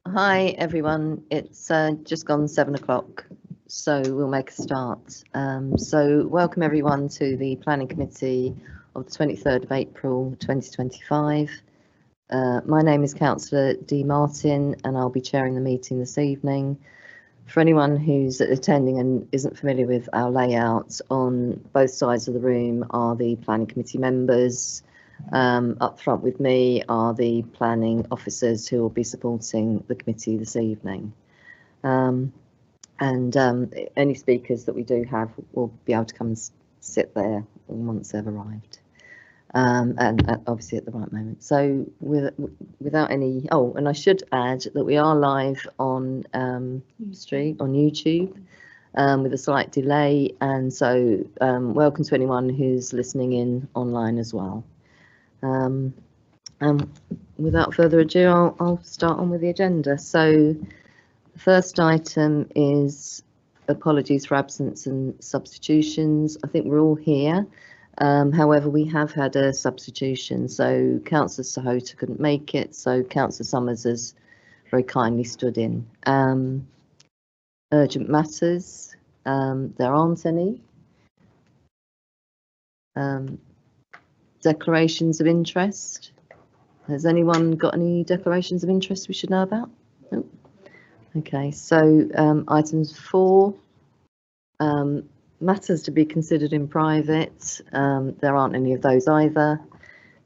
Hi everyone, it's just gone 7 o'clock, so we'll make a start. So welcome everyone to the Planning Committee of the 23rd of April 2025. My name is Councillor Dee Martin and I'll be chairing the meeting this evening. For anyone who's attending and isn't familiar with our layout, on both sides of the room are the Planning Committee members. Up front with me are the planning officers who will be supporting the committee this evening. Any speakers that we do have will be able to come and sit there once they've arrived. And obviously at the right moment. So without any, and I should add that we are live on YouTube with a slight delay, and so welcome to anyone who's listening in online as well. Without further ado, I'll start on with the agenda. So the first item is apologies for absence and substitutions. I think we're all here. However, we have had a substitution, so Councillor Sahota couldn't make it, so Councillor Summers has very kindly stood in. Urgent matters, there aren't any. Declarations of interest. Has anyone got any declarations of interest we should know about? Nope. Okay, so items 4, matters to be considered in private. There aren't any of those either.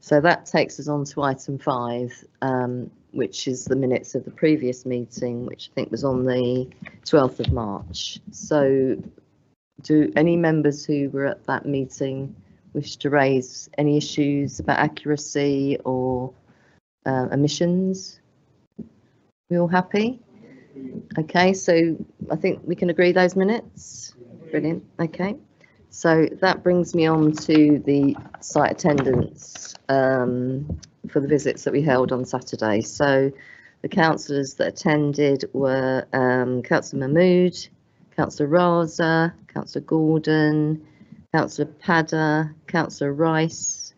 So that takes us on to item 5, which is the minutes of the previous meeting, which I think was on the 12th of March. So do any members who were at that meeting wish to raise any issues about accuracy or omissions? We all happy? Okay, so I think we can agree those minutes. Brilliant. Okay, so that brings me on to the site attendance for the visits that we held on Saturday. So the councillors that attended were Councillor Mahmood, Councillor Raza, Councillor Gordon, Councillor Padder, Councillor Rice,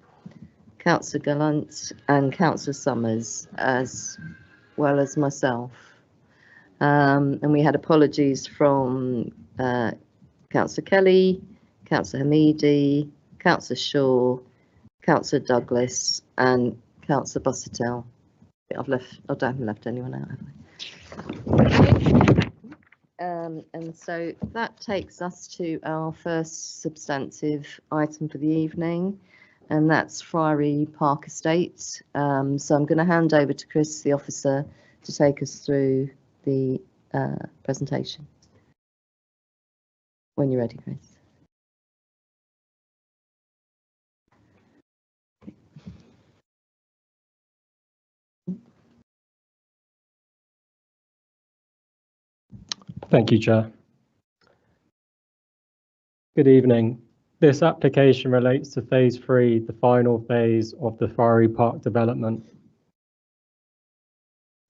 Councillor Gallant and Councillor Summers, as well as myself. And we had apologies from Councillor Kelly, Councillor Hamidi, Councillor Shaw, Councillor Douglas and Councillor Busuttil. I haven't left anyone out, have I? And so that takes us to our first substantive item for the evening, and that's Friary Park Estate. So I'm going to hand over to Chris, the officer, to take us through the presentation. When you're ready, Chris. Thank you, Chair. Good evening. This application relates to Phase 3, the final phase of the Friary Park development.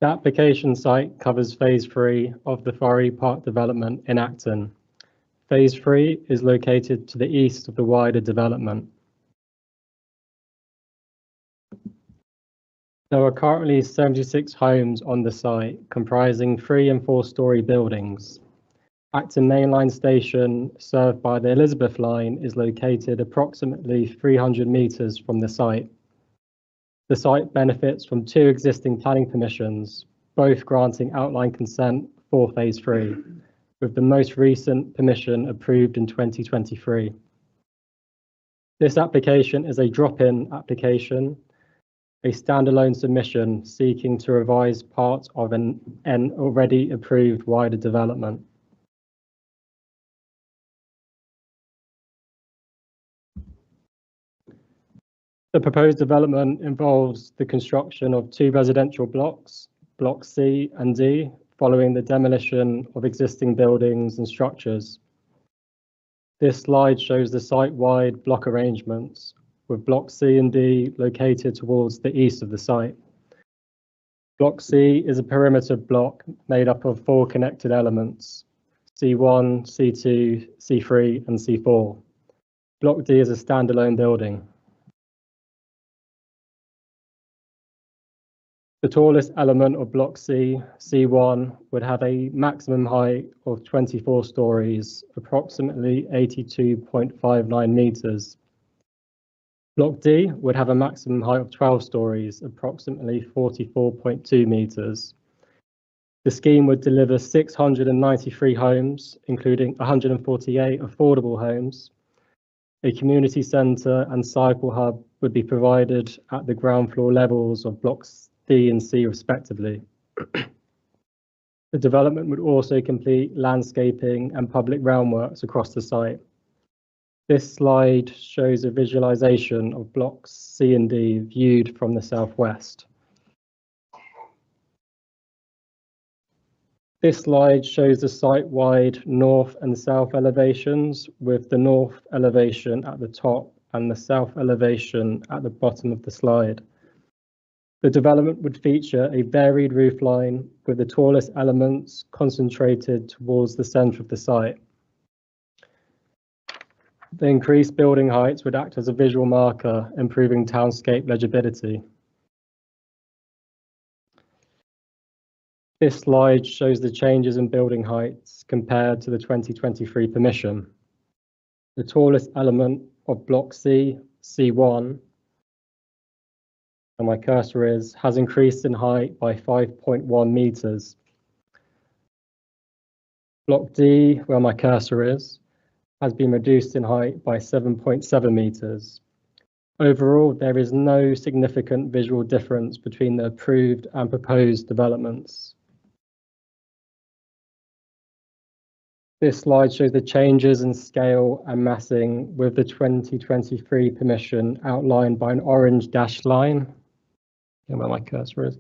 The application site covers Phase 3 of the Friary Park development in Acton. Phase 3 is located to the east of the wider development. There are currently 76 homes on the site, comprising 3- and 4-storey buildings. Acton Mainline Station, served by the Elizabeth Line, is located approximately 300 metres from the site. The site benefits from 2 existing planning permissions, both granting outline consent for Phase 3, with the most recent permission approved in 2023. This application is a drop-in application, a standalone submission seeking to revise part of an already approved wider development. The proposed development involves the construction of 2 residential blocks, Blocks C and D, following the demolition of existing buildings and structures. This slide shows the site-wide block arrangements, with Block C and D located towards the east of the site. Block C is a perimeter block made up of 4 connected elements, C1, C2, C3 and C4. Block D is a standalone building. The tallest element of Block C, C1, would have a maximum height of 24 stories, approximately 82.59 meters. Block D would have a maximum height of 12 stories, approximately 44.2 meters. The scheme would deliver 693 homes, including 148 affordable homes. A community centre and cycle hub would be provided at the ground floor levels of Blocks D and C respectively. The development would also complete landscaping and public groundworks across the site. This slide shows a visualization of Blocks C and D viewed from the southwest. This slide shows the site-wide north and south elevations, with the north elevation at the top and the south elevation at the bottom of the slide. The development would feature a varied roofline, with the tallest elements concentrated towards the centre of the site. The increased building heights would act as a visual marker, improving townscape legibility. This slide shows the changes in building heights compared to the 2023 permission. The tallest element of Block C, C1, and my cursor has increased in height by 5.1 meters. Block D, where my cursor is, has been reduced in height by 7.7 meters. Overall, there is no significant visual difference between the approved and proposed developments. This slide shows the changes in scale and massing with the 2023 permission outlined by an orange dashed line. Where my cursor is.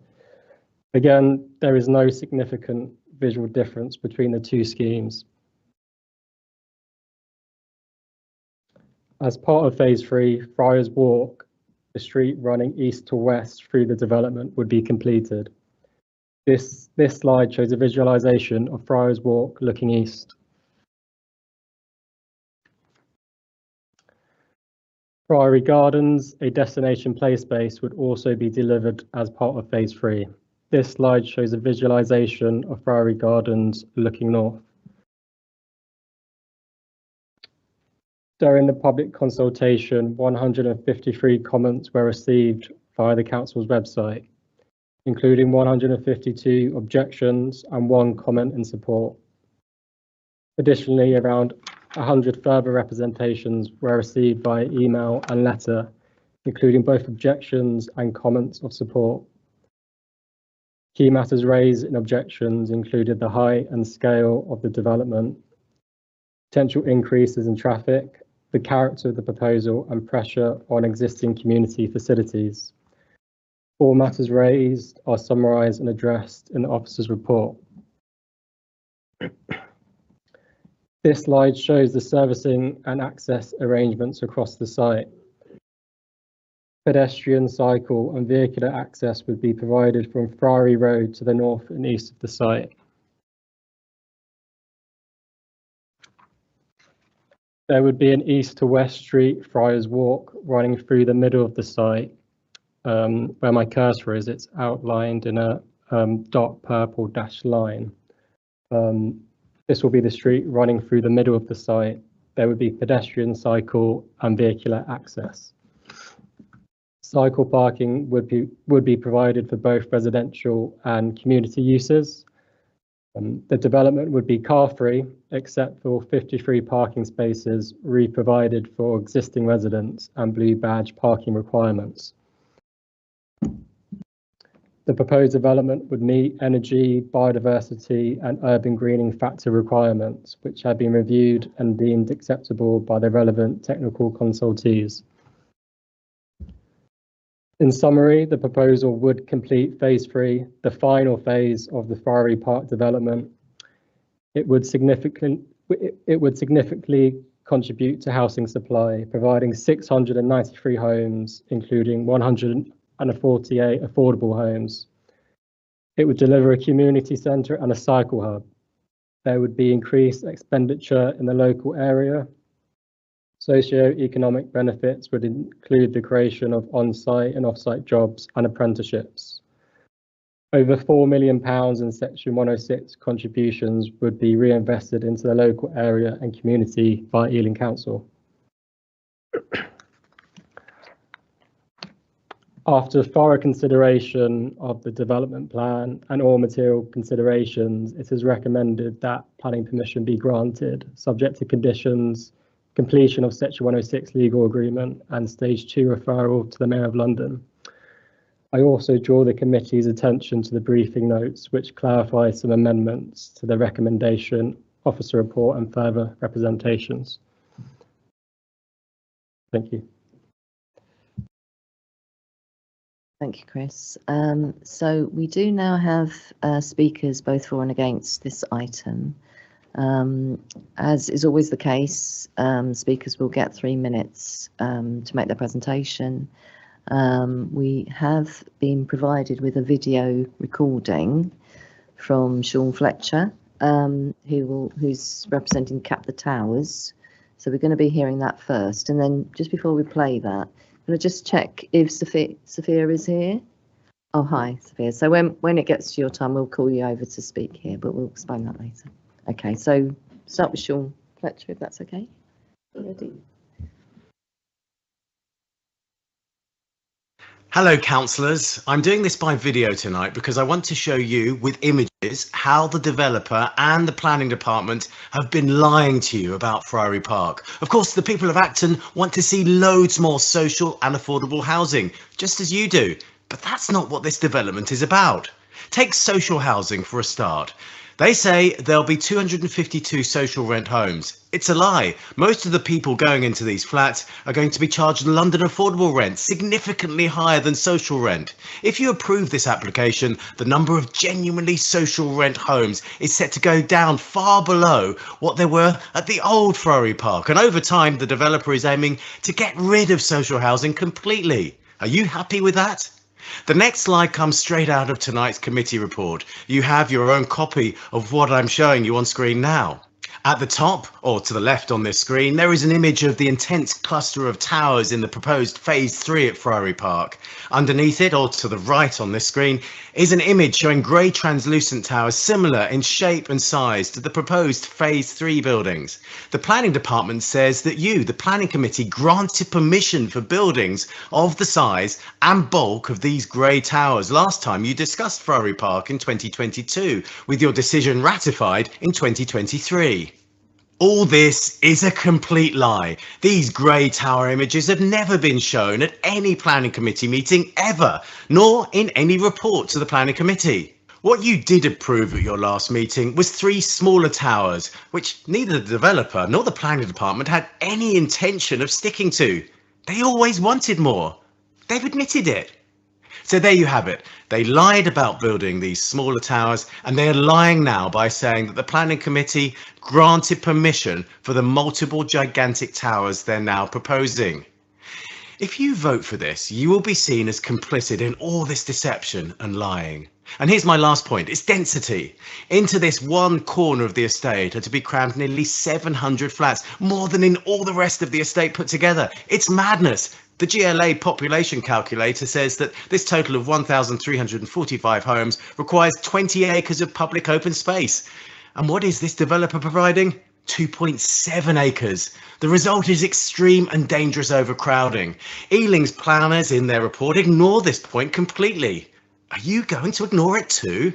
Again, there is no significant visual difference between the two schemes. As part of Phase 3, Friars Walk, the street running east to west through the development, would be completed. This slide shows a visualization of Friars Walk looking east. Friary Gardens, a destination play space, would also be delivered as part of Phase 3. This slide shows a visualization of Friary Gardens looking north. During the public consultation, 153 comments were received via the council's website, including 152 objections and 1 comment in support. Additionally, around 100 further representations were received by email and letter, including both objections and comments of support. Key matters raised in objections included the height and scale of the development, potential increases in traffic, the character of the proposal, and pressure on existing community facilities. All matters raised are summarised and addressed in the officer's report. This slide shows the servicing and access arrangements across the site. Pedestrian, cycle and vehicular access would be provided from Friary Road to the north and east of the site. There would be an east to west street Friars Walk running through the middle of the site. Where my cursor is, it's outlined in a dark purple dashed line. This will be the street running through the middle of the site. There would be pedestrian, cycle and vehicular access. Cycle parking would be provided for both residential and community uses. The development would be car-free, except for 53 parking spaces re-provided for existing residents and blue badge parking requirements. The proposed development would meet energy, biodiversity and urban greening factor requirements, which have been reviewed and deemed acceptable by the relevant technical consultees. In summary, the proposal would complete Phase 3, the final phase of the Friary Park development. It would significantly contribute to housing supply, providing 693 homes, including 148 affordable homes. It would deliver a community centre and a cycle hub. There would be increased expenditure in the local area. Socio-economic benefits would include the creation of on-site and off-site jobs and apprenticeships. Over £4 million in Section 106 contributions would be reinvested into the local area and community by Ealing Council. After thorough consideration of the development plan and all material considerations, it is recommended that planning permission be granted, subject to conditions, completion of Section 106 legal agreement and Stage 2 referral to the Mayor of London. I also draw the committee's attention to the briefing notes, which clarify some amendments to the recommendation, officer report and further representations. Thank you. Thank you, Chris. So we do now have speakers both for and against this item. As is always the case, speakers will get 3 minutes to make their presentation. We have been provided with a video recording from Sean Fletcher, who's representing Cap the Towers. So we're going to be hearing that first, and then just before we play that, I'm going to just check if Sophia is here. Oh, hi, Sophia. So when it gets to your time, we'll call you over to speak here, but we'll explain that later. Okay, so start with Sean Fletcher, if that's okay. Ready? Hello, councillors. I'm doing this by video tonight because I want to show you with images how the developer and the planning department have been lying to you about Friary Park. Of course, the people of Acton want to see loads more social and affordable housing, just as you do. But that's not what this development is about. Take social housing for a start. They say there'll be 252 social rent homes. It's a lie. Most of the people going into these flats are going to be charged London affordable rent, significantly higher than social rent. If you approve this application, the number of genuinely social rent homes is set to go down far below what there were at the old Friary Park. And over time, the developer is aiming to get rid of social housing completely. Are you happy with that? The next slide comes straight out of tonight's committee report. You have your own copy of what I'm showing you on screen now. At the top, or to the left on this screen, there is an image of the intense cluster of towers in the proposed Phase 3 at Friary Park. Underneath it, or to the right on this screen, is an image showing grey translucent towers similar in shape and size to the proposed Phase 3 buildings. The planning department says that you, the planning committee, granted permission for buildings of the size and bulk of these grey towers last time you discussed Friary Park in 2022, with your decision ratified in 2023. All this is a complete lie. These grey tower images have never been shown at any planning committee meeting ever, nor in any report to the planning committee. What you did approve at your last meeting was 3 smaller towers, which neither the developer nor the planning department had any intention of sticking to. They always wanted more. They've admitted it. So there you have it. They lied about building these smaller towers, and they are lying now by saying that the planning committee granted permission for the multiple gigantic towers they're now proposing. If you vote for this, you will be seen as complicit in all this deception and lying. And here's my last point, it's density. Into this one corner of the estate are to be crammed nearly 700 flats, more than in all the rest of the estate put together. It's madness. The GLA population calculator says that this total of 1,345 homes requires 20 acres of public open space. And what is this developer providing? 2.7 acres. The result is extreme and dangerous overcrowding. Ealing's planners in their report ignore this point completely. Are you going to ignore it too?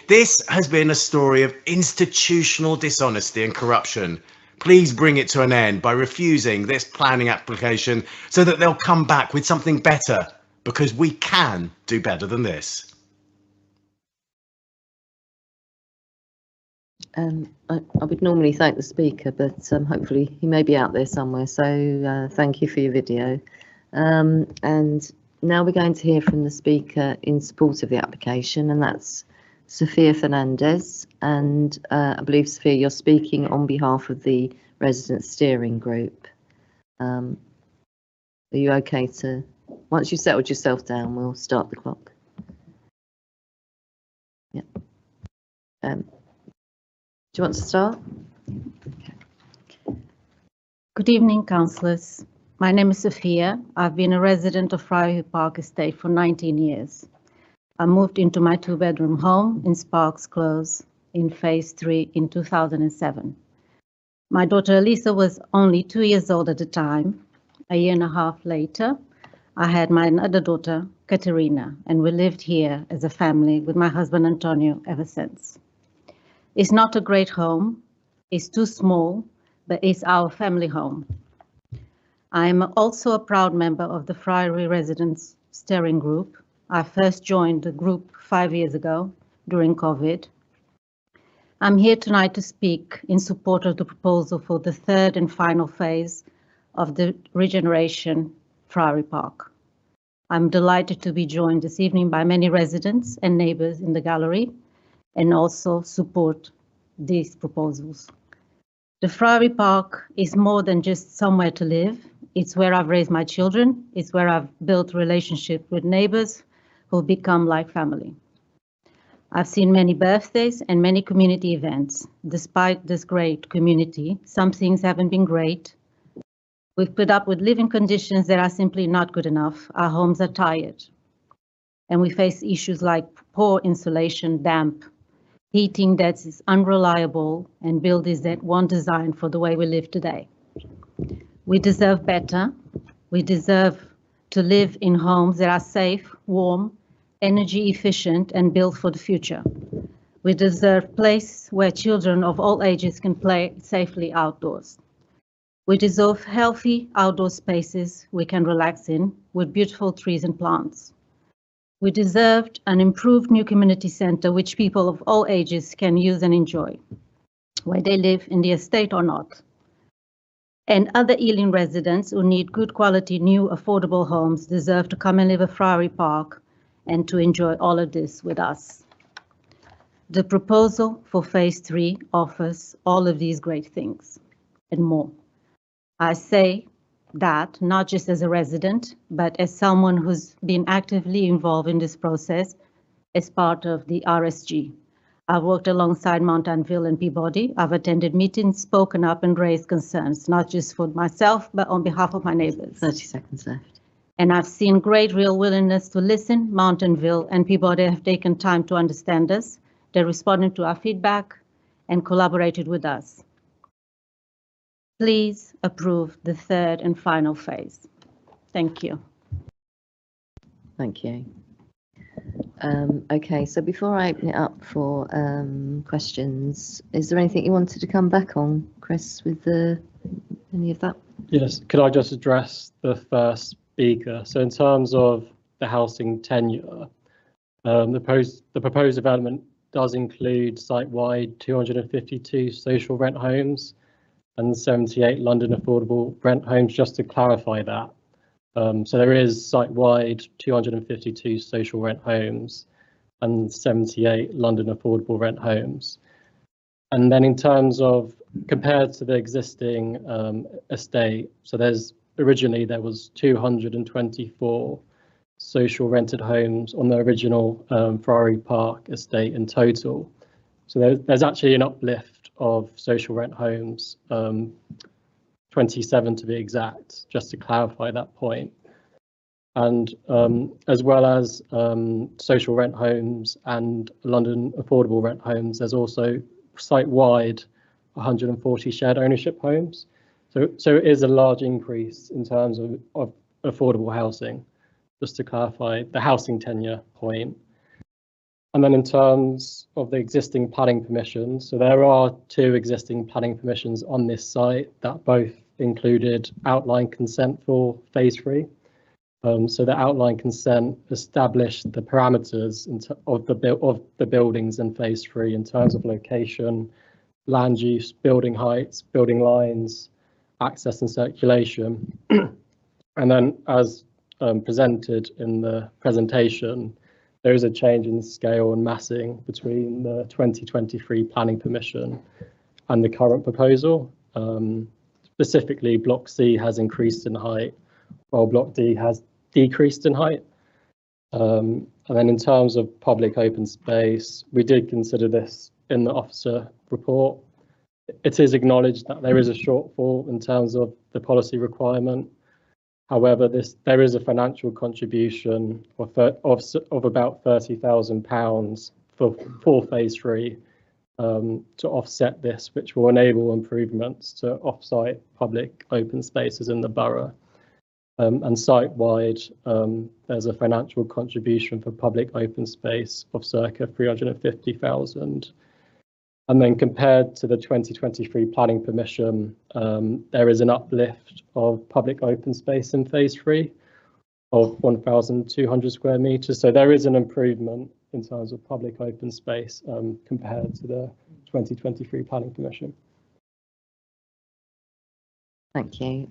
This has been a story of institutional dishonesty and corruption. Please bring it to an end by refusing this planning application so that they'll come back with something better, because we can do better than this. I would normally thank the speaker, but hopefully he may be out there somewhere, so thank you for your video. And now we're going to hear from the speaker in support of the application, and that's Sophia Fernandez. And I believe, Sophia, you're speaking on behalf of the resident steering group. Are you okay to, once you've settled yourself down, we'll start the clock. Yeah. Do you want to start? Good evening, councillors. My name is Sophia. I've been a resident of Friary Park Estate for 19 years. I moved into my 2-bedroom home in Sparks Close in Phase 3 in 2007. My daughter Elisa was only 2 years old at the time. A year and a half later, I had my other daughter, Katerina, and we lived here as a family with my husband Antonio ever since. It's not a great home, it's too small, but it's our family home. I am also a proud member of the Friary Residents Steering Group. I first joined the group 5 years ago during COVID. I'm here tonight to speak in support of the proposal for the third and final phase of the regeneration Friary Park. I'm delighted to be joined this evening by many residents and neighbours in the gallery and also support these proposals. The Friary Park is more than just somewhere to live. It's where I've raised my children. It's where I've built relationships with neighbours who become like family. I've seen many birthdays and many community events. Despite this great community, some things haven't been great. We've put up with living conditions that are simply not good enough. Our homes are tired. And we face issues like poor insulation, damp, heating that is unreliable, and buildings that weren't designed for the way we live today. We deserve better. We deserve to live in homes that are safe, warm, energy efficient, and built for the future. We deserve a place where children of all ages can play safely outdoors. We deserve healthy outdoor spaces we can relax in with beautiful trees and plants. We deserved an improved new community centre which people of all ages can use and enjoy, where they live in the estate or not. And other Ealing residents who need good quality, new, affordable homes deserve to come and live at Friary Park and to enjoy all of this with us. The proposal for Phase 3 offers all of these great things and more. I say that not just as a resident, but as someone who's been actively involved in this process as part of the RSG. I've worked alongside Mountainville and Peabody. I've attended meetings, spoken up and raised concerns, not just for myself, but on behalf of my neighbours. 30 seconds left. And I've seen great real willingness to listen. Mountainville and Peabody have taken time to understand us. They responded to our feedback and collaborated with us. Please approve the third and final phase. Thank you. Thank you. Okay, so before I open it up for questions, is there anything you wanted to come back on, Chris, with any of that? Yes, could I just address the first speaker? So in terms of the housing tenure, the proposed development does include site-wide 252 social rent homes and 78 London affordable rent homes, just to clarify that. So there is site-wide 252 social rent homes and 78 London affordable rent homes. And then in terms of compared to the existing estate, so originally there was 224 social rented homes on the original Friary Park estate in total. So there's actually an uplift of social rent homes, 27 to be exact, just to clarify that point. And as well as social rent homes and London affordable rent homes, there's also site-wide 140 shared ownership homes. So it is a large increase in terms of affordable housing, just to clarify the housing tenure point. And then in terms of the existing planning permissions, so there are 2 existing planning permissions on this site that both included outline consent for Phase 3. So the outline consent established the parameters of the buildings in Phase 3 in terms of location, land use, building heights, building lines, access and circulation. And then as presented in the presentation, there is a change in scale and massing between the 2023 planning permission and the current proposal. Specifically, Block C has increased in height, while Block D has decreased in height. And then in terms of public open space, we did consider this in the officer report. It is acknowledged that there is a shortfall in terms of the policy requirement. However, there is a financial contribution of about £30,000 for phase 3 to offset this, which will enable improvements to off-site public open spaces in the borough. And site-wide, there's a financial contribution for public open space of circa 350,000. And then compared to the 2023 planning permission, there is an uplift of public open space in phase 3 of 1,200 square metres. So there is an improvement in terms of public open space compared to the 2023 planning permission. Thank you.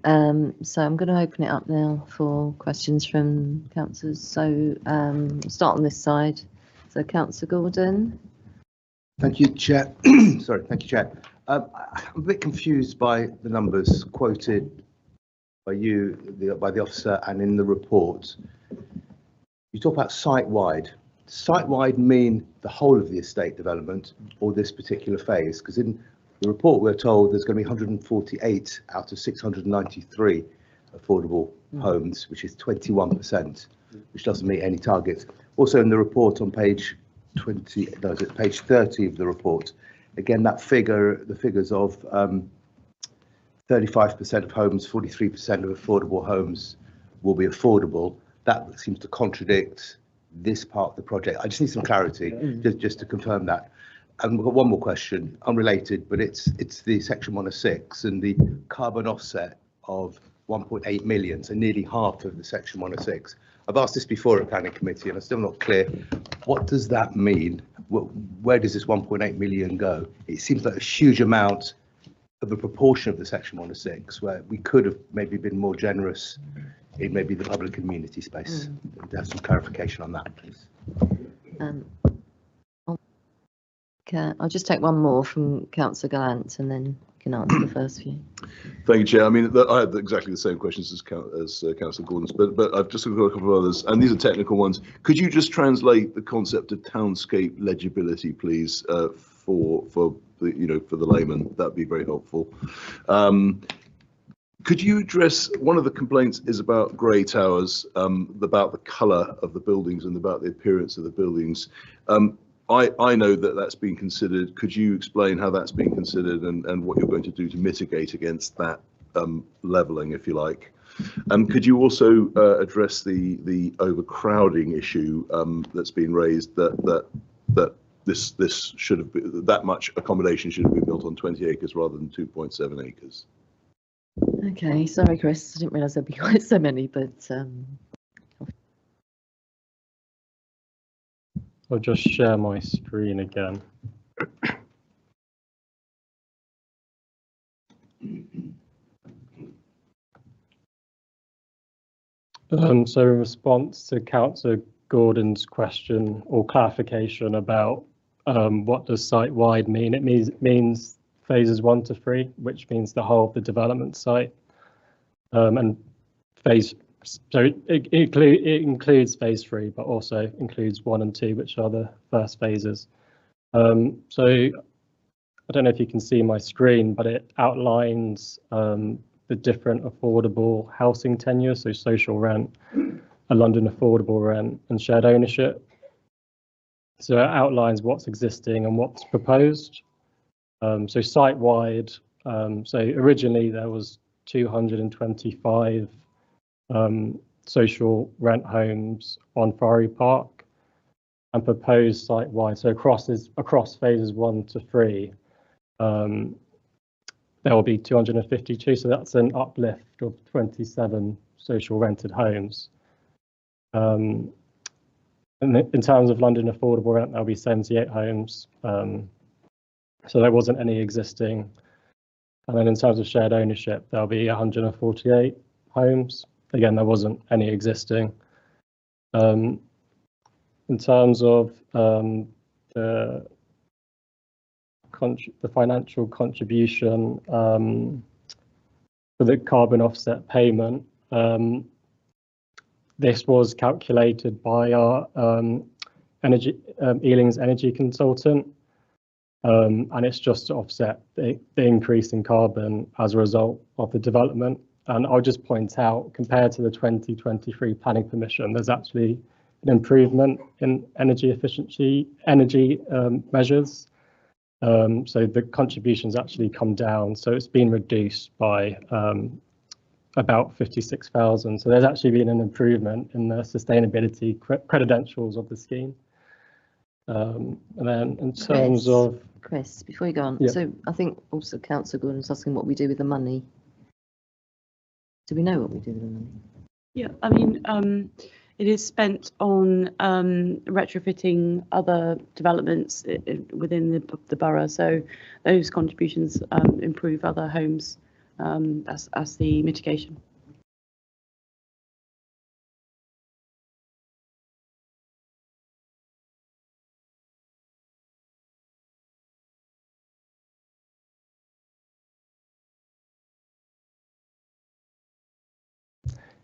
So I'm going to open it up now for questions from councillors. So start on this side. So Councillor Gordon. Thank you, Chair. Sorry, thank you, Chair. I'm a bit confused by the numbers quoted by you, by the officer, and in the report. You talk about site-wide. Site-wide mean the whole of the estate development or this particular phase? Because in the report we're told there's going to be 148 out of 693 affordable homes, which is 21%, which doesn't meet any targets. Also in the report on page 20, no, it's page 30 of the report. Again, that figure, the figures of 35% of homes, 43% of affordable homes will be affordable. That seems to contradict this part of the project. I just need some clarity, just to confirm that. And we've got one more question, unrelated, but it's the section 106 and the carbon offset of 1.8 million, so nearly half of the section 106. I've asked this before at planning committee and I'm still not clear. What does that mean? Where does this 1.8 million go? It seems like a huge amount of a proportion of the section 106 where we could have maybe been more generous in maybe the public community space. Have some clarification on that, please. I'll just take one more from Councillor Gallant and then you can answer the first few. Thank you, Chair. I mean, I had exactly the same questions as Councillor Gordon's, but I've just got a couple of others, and these are technical ones. Could you just translate the concept of townscape legibility, please, for the for the layman? That'd be very helpful. Could you address, one of the complaints is about grey towers, about the colour of the buildings and about the appearance of the buildings. I know that that's been considered. Could you explain how that's been considered and what you're going to do to mitigate against that levelling, if you like? And could you also address the overcrowding issue that's been raised, that this should have been, that much accommodation should have been built on 20 acres rather than 2.7 acres? Okay, sorry, Chris. I didn't realise there'd be quite so many, but I'll just share my screen again. So in response to Councillor Gordon's question or clarification about what does site-wide mean, it means phases 1 to 3, which means the whole of the development site, and it includes phase 3, but also includes 1 and 2, which are the first phases. So I don't know if you can see my screen, but it outlines the different affordable housing tenures, so social rent, a London affordable rent, and shared ownership. So it outlines what's existing and what's proposed. So site-wide, so originally there was 225 social rent homes on Friary Park, and proposed site-wide, so across phases 1 to 3, there will be 252, so that's an uplift of 27 social rented homes. And in terms of London affordable rent, there'll be 78 homes, so there wasn't any existing. And then in terms of shared ownership, there'll be 148 homes. Again, there wasn't any existing. In terms of the financial contribution for the carbon offset payment, this was calculated by our Ealing's energy consultant, and it's just to offset the increase in carbon as a result of the development. And I'll just point out, compared to the 2023 planning permission, there's actually an improvement in energy efficiency, measures. So the contributions actually come down. So it's been reduced by about 56,000. So there's actually been an improvement in the sustainability credentials of the scheme. And then in terms of... Chris, before you go on, yeah. so I think also Councillor Gordon's asking what we do with the money. Do we know what we do with the money? Yeah, I mean, it is spent on retrofitting other developments within the borough. So those contributions improve other homes as the mitigation.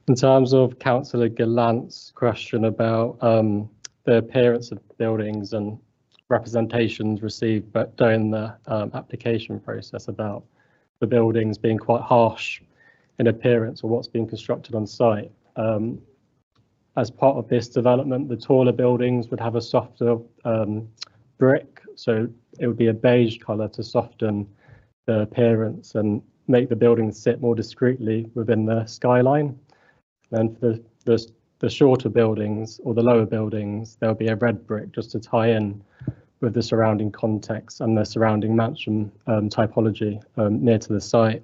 In terms of Councillor Gallant's question about the appearance of buildings and representations received but during the application process about the buildings being quite harsh in appearance or what's being constructed on site. As part of this development, the taller buildings would have a softer brick, so it would be a beige colour to soften the appearance and make the buildings sit more discreetly within the skyline. And for the shorter buildings or the lower buildings, there'll be a red brick just to tie in with the surrounding context and the surrounding mansion typology near to the site.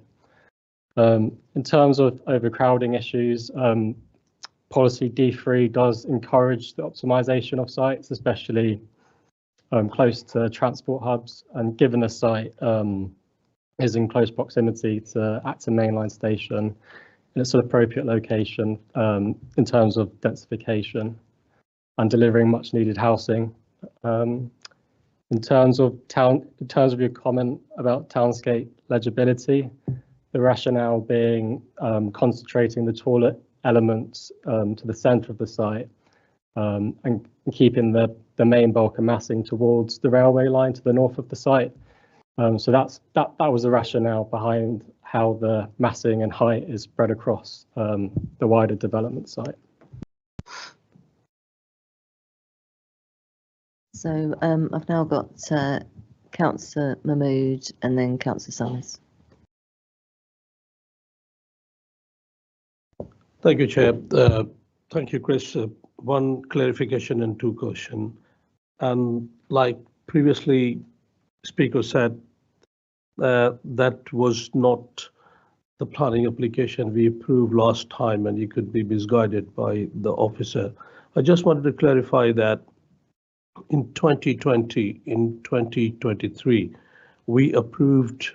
In terms of overcrowding issues, policy D3 does encourage the optimization of sites, especially close to transport hubs. And given the site is in close proximity to Acton mainline station, it's an appropriate location in terms of densification and delivering much needed housing. In terms of your comment about townscape legibility, the rationale being concentrating the taller elements to the centre of the site and keeping the main bulk of massing towards the railway line to the north of the site. So that was the rationale behind how the massing and height is spread across the wider development site. So I've now got Councillor Mahmood and then Councillor Summers. Thank you, Chair. Thank you, Chris. One clarification and two questions. And like previously speaker said, that was not the planning application we approved last time, and you could be misguided by the officer. I just wanted to clarify that in 2020, in 2023, we approved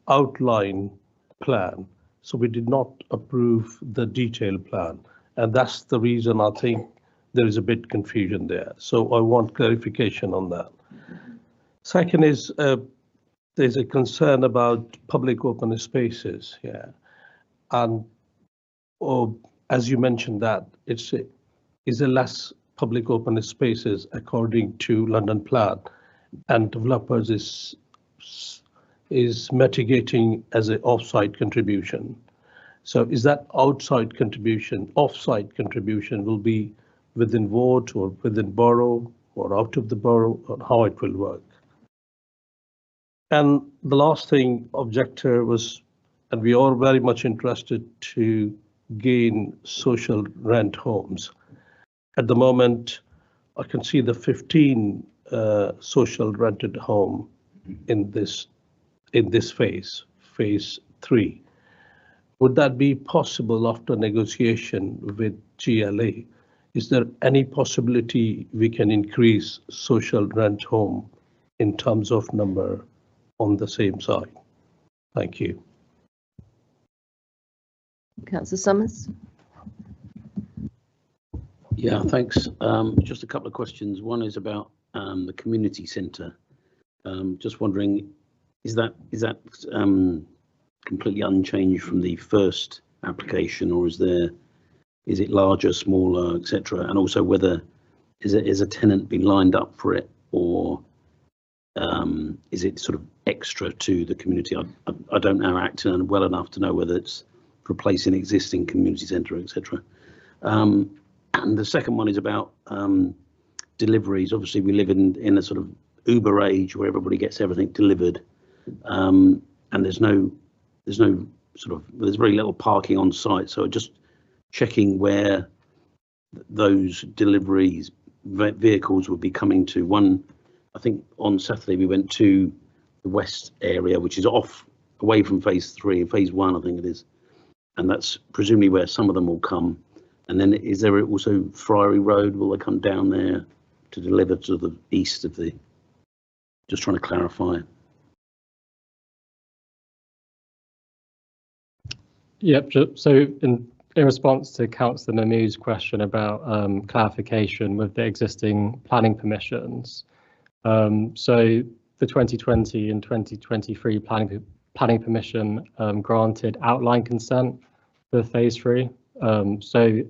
outline plan. So we did not approve the detailed plan. And that's the reason I think there is a bit confusion there. So I want clarification on that. Second is, there's a concern about public open spaces, yeah. And as you mentioned that, is a less public open spaces according to London plan, and developers is mitigating as an off-site contribution. So is that outside contribution, off-site contribution will be within ward or within borough or out of the borough, or how it will work? And the last thing, objector was, and we are very much interested to gain social rent homes. At the moment, I can see the 15 social rented home in this phase 3. Would that be possible after negotiation with GLA? Is there any possibility we can increase social rent home in terms of number on the same side? Thank you. Councillor Summers. Yeah, thanks. Just a couple of questions. One is about the community centre. Just wondering, is that completely unchanged from the first application, or is it larger, smaller, etc.? And also whether is a tenant been lined up for it, or is it sort of extra to the community? I don't know Acton well enough to know whether it's replacing existing community centre, etc. And the second one is about deliveries. Obviously, we live in a sort of Uber age where everybody gets everything delivered, and there's very little parking on site. So just checking where those deliveries vehicles would be coming to. One, I think on Saturday we went to the west area, which is away from phase 3, phase 1, I think it is, and that's presumably where some of them will come. And then is there also Friary Road? Will they come down there to deliver to the east of the? Just trying to clarify. Yep. So in response to Councillor Mews' question about clarification with the existing planning permissions, so the 2020 and 2023 planning permission granted outline consent for phase 3. So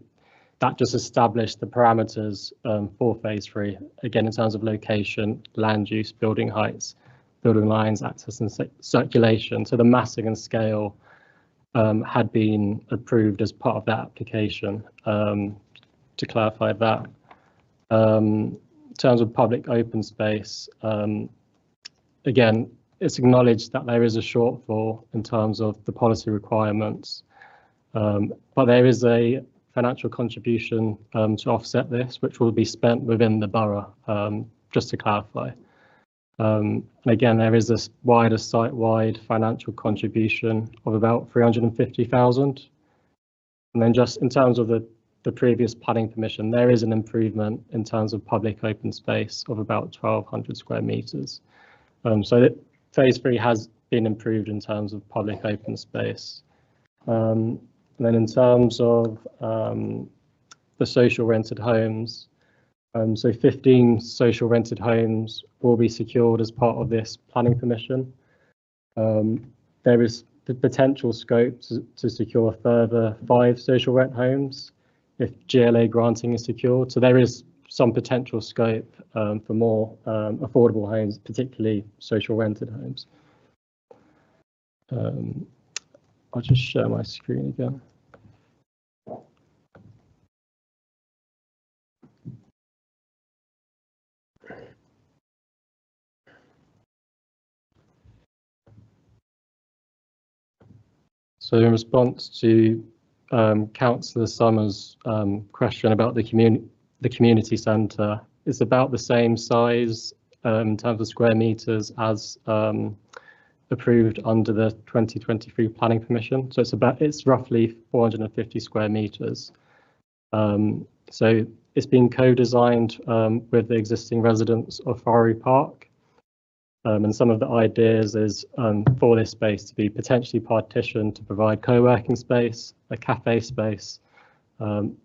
that just established the parameters for phase 3, again in terms of location, land use, building heights, building lines, access and circulation. So the massing and scale had been approved as part of that application. To clarify that, in terms of public open space, again, it's acknowledged that there is a shortfall in terms of the policy requirements, but there is a financial contribution to offset this, which will be spent within the borough, just to clarify. And again, there is this wider site-wide financial contribution of about 350,000. And then just in terms of the previous planning permission, there is an improvement in terms of public open space of about 1,200 square metres. So that phase 3 has been improved in terms of public open space. And then in terms of the social rented homes, so 15 social rented homes will be secured as part of this planning permission. There is the potential scope to secure a further 5 social rent homes if GLA granting is secured. So there is some potential scope for more affordable homes, particularly social rented homes. I'll just share my screen again. So in response to Councillor Summers' question about the community centre, it's about the same size in terms of square metres as approved under the 2023 planning permission. So it's roughly 450 square metres. So it's been co-designed with the existing residents of Friary Park. And some of the ideas is for this space to be potentially partitioned to provide co-working space, a cafe space,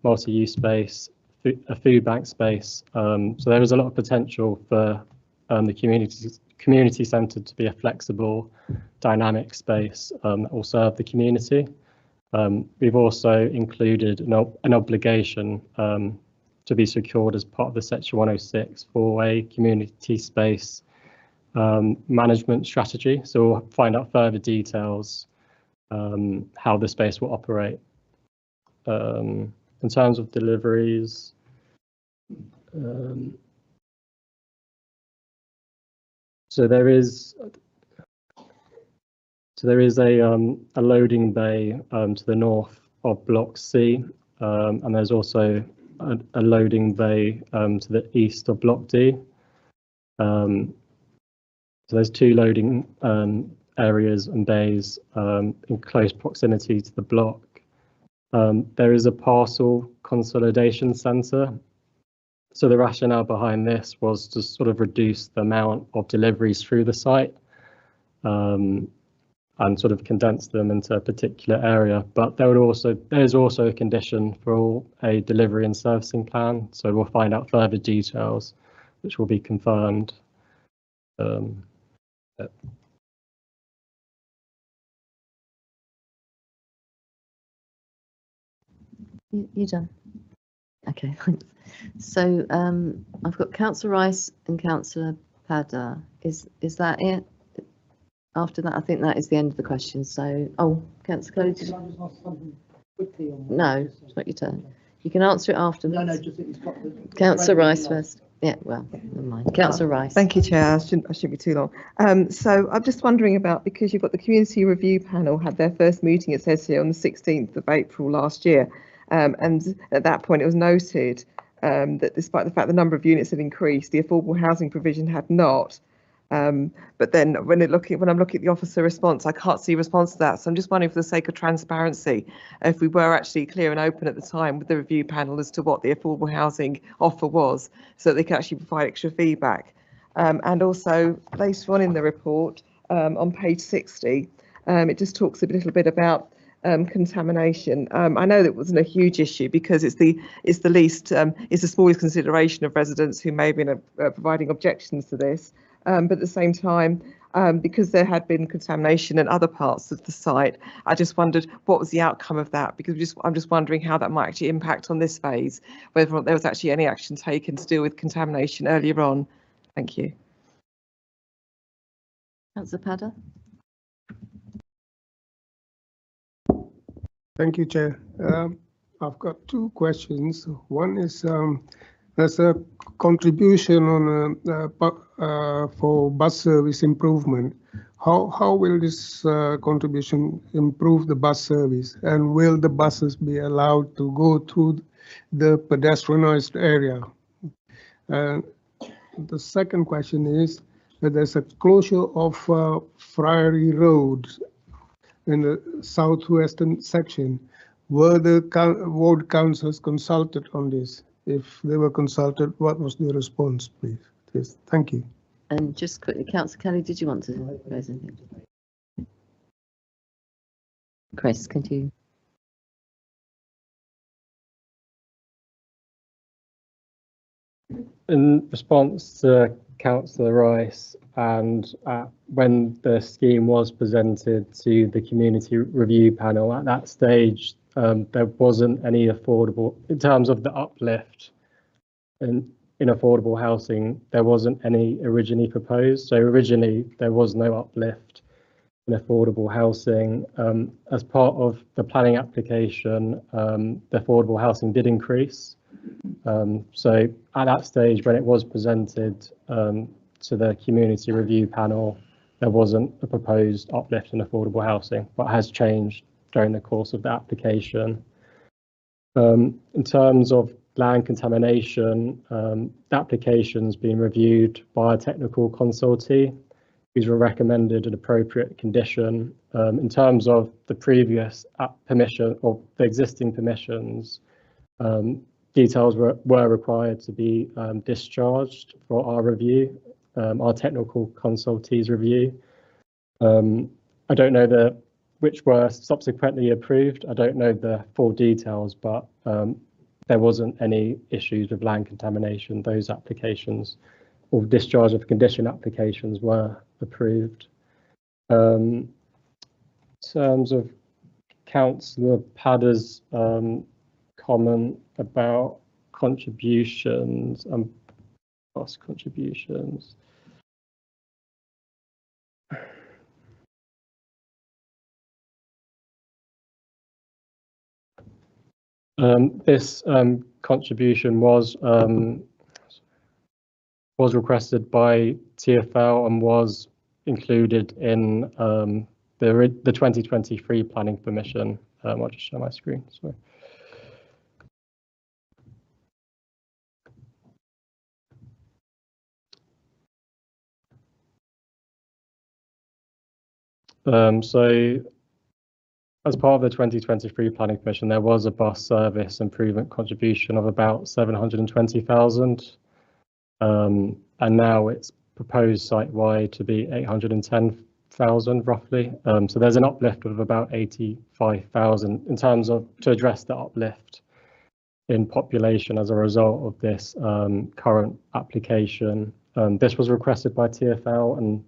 multi-use space, a food bank space. So there is a lot of potential for the community centre to be a flexible, dynamic space that will serve the community. We've also included an obligation to be secured as part of the Section 106 for a community space management strategy. So we'll find out further details how the space will operate. In terms of deliveries, so there is a loading bay to the north of Block C, and there's also a loading bay to the east of Block D. So there's 2 loading areas and bays in close proximity to the block. There is a parcel consolidation centre. So the rationale behind this was to sort of reduce the amount of deliveries through the site and sort of condense them into a particular area. But there's also a condition for a delivery and servicing plan. So we'll find out further details, which will be confirmed. You done? Okay, thanks. So I've got Councillor Rice and Councillor Padda. Is that it? After that, I think that is the end of the questions. So, oh, Councillor Kelly, did Can I just ask something quickly on that? no, it's not your turn. You can answer it afterwards. No, just it's got the. Councillor Rice first. Yeah, well, never mind. Councillor Rice. Thank you, Chair. I shouldn't be too long. So I'm just wondering about, because you've got the Community Review Panel had their first meeting, it says here, on the 16th of April last year. And at that point, it was noted that despite the fact the number of units had increased, the affordable housing provision had not. But then when I'm looking at the officer response, I can't see a response to that. So I'm just wondering, for the sake of transparency, if we were actually clear and open at the time with the review panel as to what the affordable housing offer was, so that they could actually provide extra feedback. And also later on in the report, on page 60, it just talks a little bit about contamination. I know that wasn't a huge issue because it's the smallest consideration of residents who may have been providing objections to this. But at the same time, because there had been contamination in other parts of the site, I just wondered what was the outcome of that, because I'm just wondering how that might actually impact on this phase, whether there was actually any action taken to deal with contamination earlier on. Thank you. Councillor Padder. Thank you, Chair. I've got two questions. One is there's a contribution on for bus service improvement. How will this contribution improve the bus service, and will the buses be allowed to go through the pedestrianised area? The second question is that there's a closure of Friary Road in the southwestern section. Were the ward councillors consulted on this? If they were consulted, what was the response, please? Yes, thank you. And just quickly, Councillor Kelly, did you want to raise anything? Chris, can you? In response to Councillor Rice, and when the scheme was presented to the community review panel, at that stage there wasn't any affordable, in terms of the uplift in affordable housing, there wasn't any originally proposed. So originally there was no uplift in affordable housing. As part of the planning application, the affordable housing did increase. So at that stage, when it was presented to the community review panel, there wasn't a proposed uplift in affordable housing, but has changed during the course of the application. In terms of land contamination, the application's been reviewed by a technical consultee who's recommended an appropriate condition. In terms of the previous permission or the existing permissions, details were required to be discharged for our review, our technical consultee's review. I don't know which were subsequently approved. I don't know the full details, but there wasn't any issues with land contamination. Those applications or discharge of condition applications were approved. In terms of Councillor Padder's comment about contributions and cost contributions. This contribution was requested by TfL and was included in the 2023 planning permission. I'll just share my screen. Sorry. So as part of the 2023 planning permission, there was a bus service improvement contribution of about 720,000, and now it's proposed site-wide to be 810,000 roughly. So there's an uplift of about 85,000 in terms of to address the uplift in population as a result of this current application. This was requested by TfL, and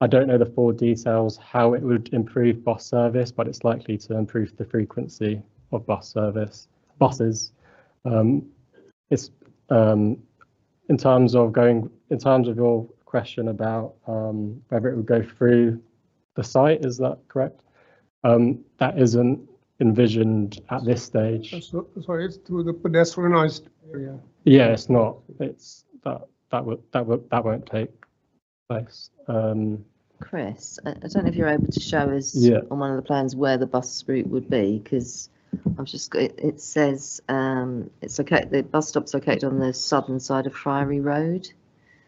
I don't know the full details how it would improve bus service, but it's likely to improve the frequency of buses. It's in terms of your question about whether it would go through the site, is that correct? That isn't envisioned at this stage. So it's to the pedestrianised area. Yeah, it's not. It's that won't take place. Chris, I don't know if you're able to show us on one of the plans where the bus route would be, because I've just got it says it's located, the bus stop's located on the southern side of Friary Road,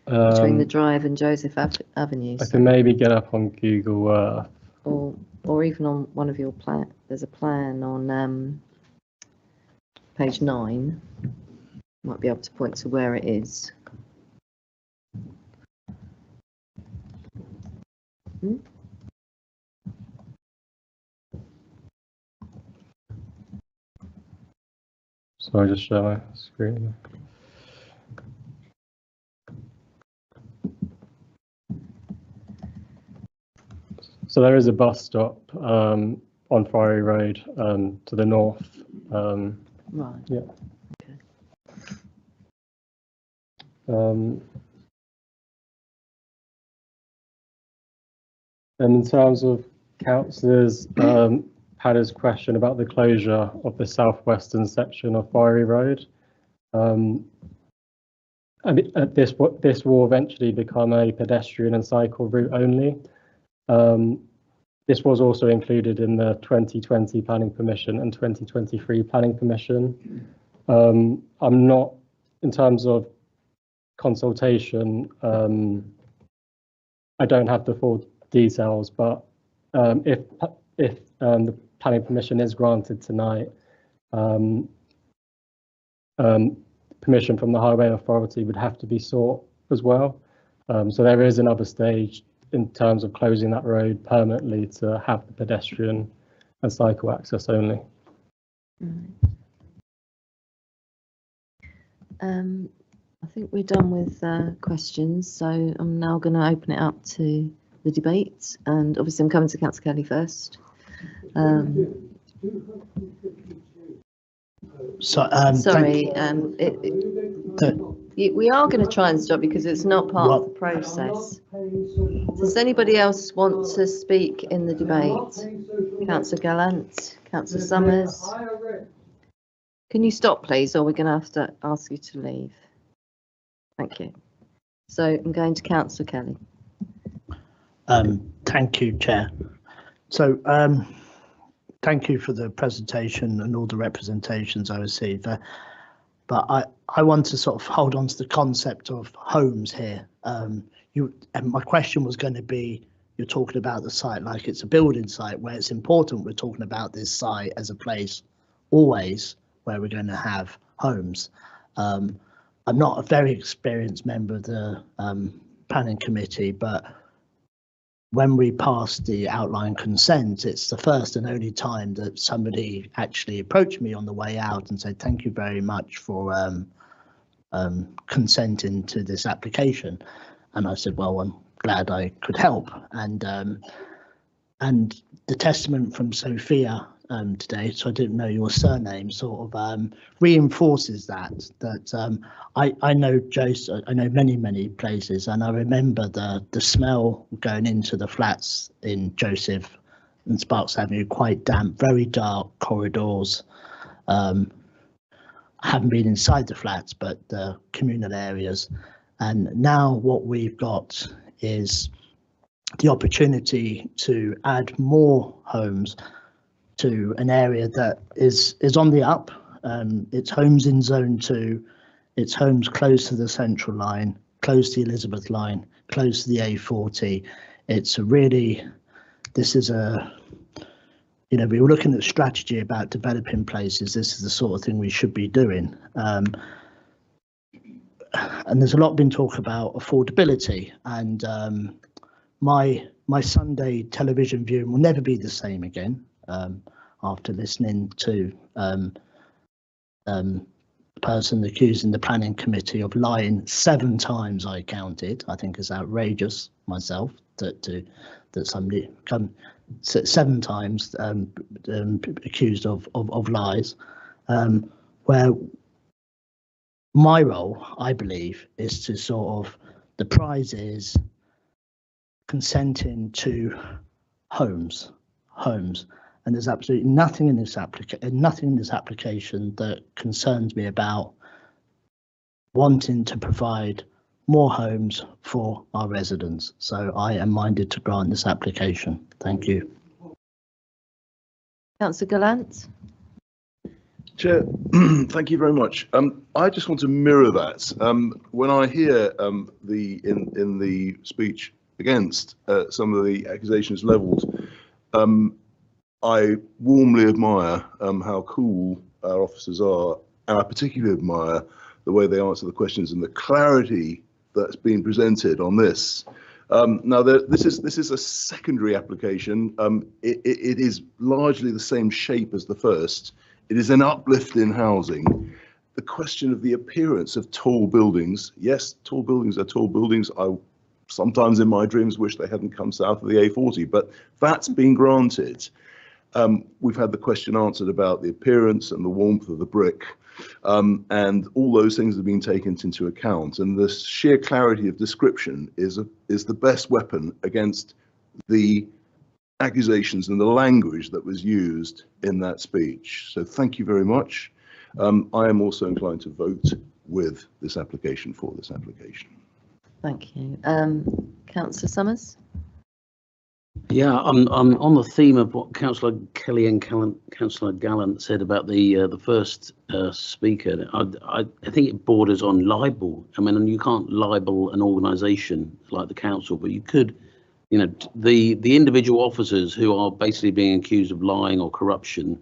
between the drive and Joseph Avenue. I can maybe get up on Google Earth. Or even on one of your plan. There's a plan on page 9. Might be able to point to where it is. So I just share my screen. So there is a bus stop on Friary Road to the north. Right. Yeah. Okay. And in terms of councillors, Paddy's question about the closure of the southwestern section of Friary Road. And this will eventually become a pedestrian and cycle route only. This was also included in the 2020 planning permission and 2023 planning permission. I'm not, in terms of consultation, I don't have the full details, but if the planning permission is granted tonight, permission from the Highway Authority would have to be sought as well. So there is another stage in terms of closing that road permanently to have the pedestrian and cycle access only. I think we're done with questions, so I'm now going to open it up to the debate, and obviously I'm coming to Councillor Kelly first. Sorry, we are going to try and stop because it's not part of the process. Does anybody else want to speak in the debate? Councillor Gallant, Councillor Summers. Can you stop, please, or we're going to have to ask you to leave? Thank you. So I'm going to Councillor Kelly. Thank you, Chair. So thank you for the presentation and all the representations I received. But I want to sort of hold on to the concept of homes here. And my question was going to be, you're talking about the site like it's a building site, where it's important we're talking about this site as a place always where we're going to have homes. I'm not a very experienced member of the planning committee, but when we passed the outline consent, it's the first and only time that somebody actually approached me on the way out and said, thank you very much for consenting to this application. And I said, well, I'm glad I could help. And the testament from Sophia today, so I didn't know your surname, sort of reinforces that I know I know many places, and I remember the smell going into the flats in Joseph and Sparks Avenue, quite damp, very dark corridors. I haven't been inside the flats, but the communal areas. And now what we've got is the opportunity to add more homes to an area that is on the up. It's homes in zone 2, it's homes close to the central line, close to the Elizabeth line, close to the A40. It's really, this is a, you know, we were looking at strategy about developing places. This is the sort of thing we should be doing. And there's a lot been talk about affordability, and my Sunday television viewing will never be the same again. After listening to the person accusing the planning committee of lying 7 times, I counted. I think it's outrageous myself that somebody come 7 times accused of lies. Where my role, I believe, is to sort of, the prize is consenting to homes, and there's absolutely nothing in this application that concerns me about wanting to provide more homes for our residents. So I am minded to grant this application. Thank you. Councillor Gallant. Chair, thank you very much. I just want to mirror that. When I hear in the speech against some of the accusations levelled, I warmly admire how cool our officers are, and I particularly admire the way they answer the questions and the clarity that's been presented on this. Now, this is a secondary application. It is largely the same shape as the first. It is an uplift in housing. The question of the appearance of tall buildings. Yes, tall buildings are tall buildings. I sometimes in my dreams wish they hadn't come south of the A40, but that's been granted. We've had the question answered about the appearance and the warmth of the brick, and all those things have been taken into account. And the sheer clarity of description is the best weapon against the accusations and the language that was used in that speech. So thank you very much. I am also inclined to vote with this application for this application. Thank you. Councillor Summers. Yeah, I'm on the theme of what Councillor Kelly and Councillor Gallant said about the first speaker. I think it borders on libel. I mean, and you can't libel an organisation like the council, but you could, you know, the individual officers who are basically being accused of lying or corruption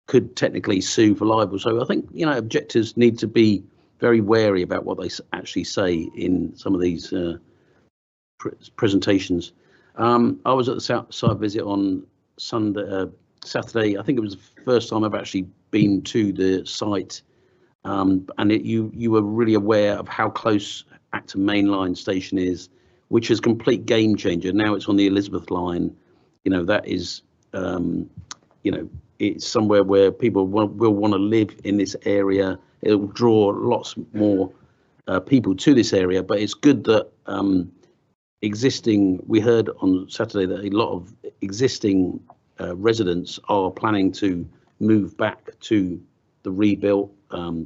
could technically sue for libel. So I think, you know, objectors need to be very wary about what they actually say in some of these presentations. I was at the site visit on Saturday. I think it was the first time I've actually been to the site, and you were really aware of how close Acton Main Line station is, which is a complete game changer. Now it's on the Elizabeth line. You know, that is, you know, it's somewhere where people will want to live in this area. It will draw lots more people to this area, but it's good that we heard on Saturday that a lot of existing residents are planning to move back to the rebuilt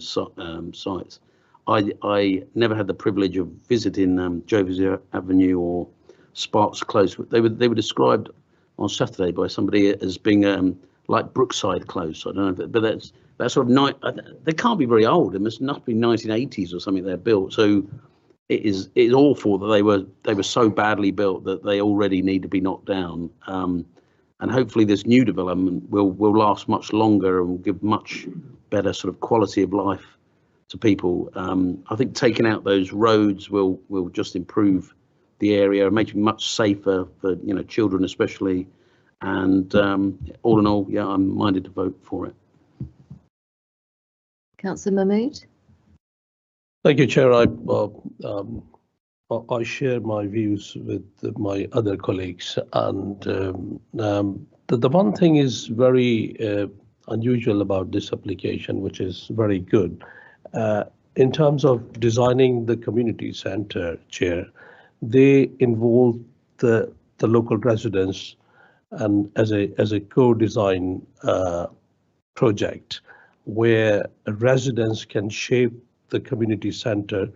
sites. I never had the privilege of visiting Jovers Avenue or Sparks Close. They were described on Saturday by somebody as being like Brookside Close. I don't know, but that's sort of they can't be very old. It must not be 1980s or something they're built. So it's awful that they were so badly built that they already need to be knocked down. And hopefully this new development will last much longer and will give much better sort of quality of life to people. I think taking out those roads will just improve the area, make it much safer for, you know, children especially. And all in all, yeah, I'm minded to vote for it. Councillor Mahmood. Thank you, Chair. I share my views with my other colleagues, and the one thing is very unusual about this application, which is very good. In terms of designing the community centre, Chair, they involve the local residents and as a co-design project where residents can shape the community centre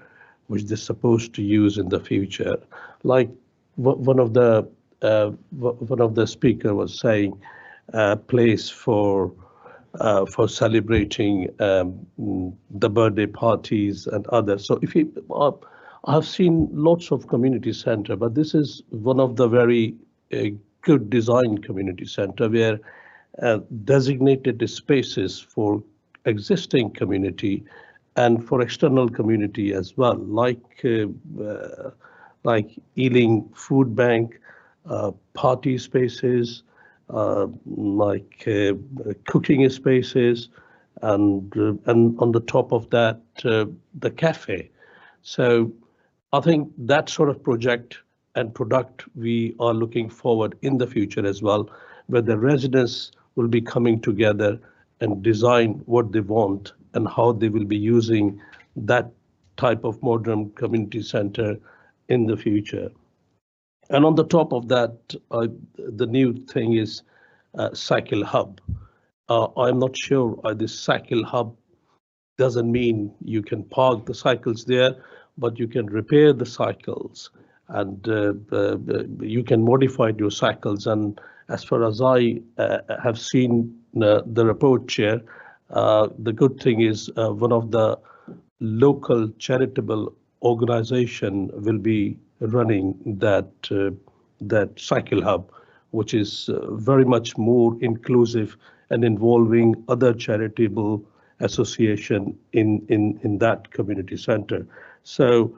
which they're supposed to use in the future. Like one of the speaker was saying, place for celebrating the birthday parties and others. So if I've seen lots of community centre, but this is one of the very good design community centre where designated spaces for existing community and for external community as well, like Ealing Food Bank, party spaces, like cooking spaces, and on the top of that, the cafe. So I think that sort of project and product we are looking forward in the future as well, where the residents will be coming together and design what they want and how they will be using that type of modern community center in the future. And on the top of that, the new thing is cycle hub. I'm not sure this cycle hub doesn't mean you can park the cycles there, but you can repair the cycles and you can modify your cycles. And as far as I have seen the report, Chair, the good thing is one of the local charitable organization will be running that cycle hub, which is very much more inclusive and involving other charitable association in that community center. So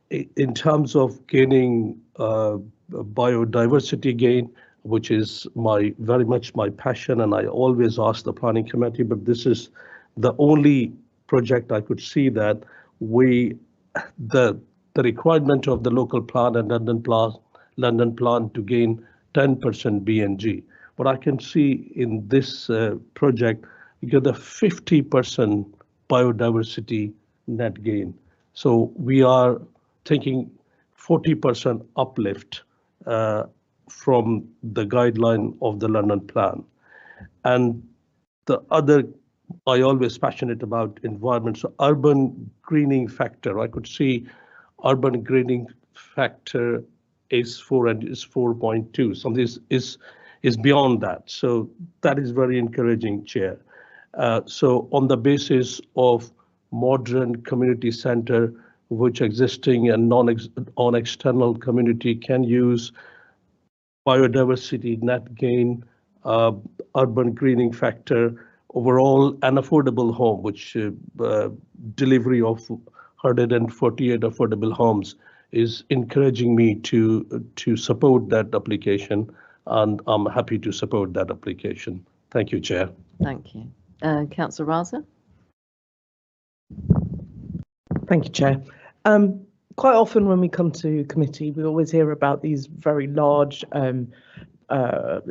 in terms of gaining biodiversity gain, which is very much my passion, and I always ask the planning committee, but this is the only project I could see that the requirement of the local plan and London plan to gain 10% BNG. But I can see in this project, you get a 50% biodiversity net gain. So we are thinking 40% uplift from the guideline of the London plan. And the other, I always passionate about environment. So urban greening factor, I could see urban greening factor is 4 and is 4.2. So this is beyond that. So that is very encouraging, Chair. So on the basis of modern community center, which existing and non-external community can use biodiversity net gain, urban greening factor, overall an affordable home, which delivery of 148 affordable homes is encouraging me to support that application, and I'm happy to support that application. Thank you, Chair. Thank you. Councillor Raza? Thank you, Chair. Quite often when we come to committee, we always hear about these very large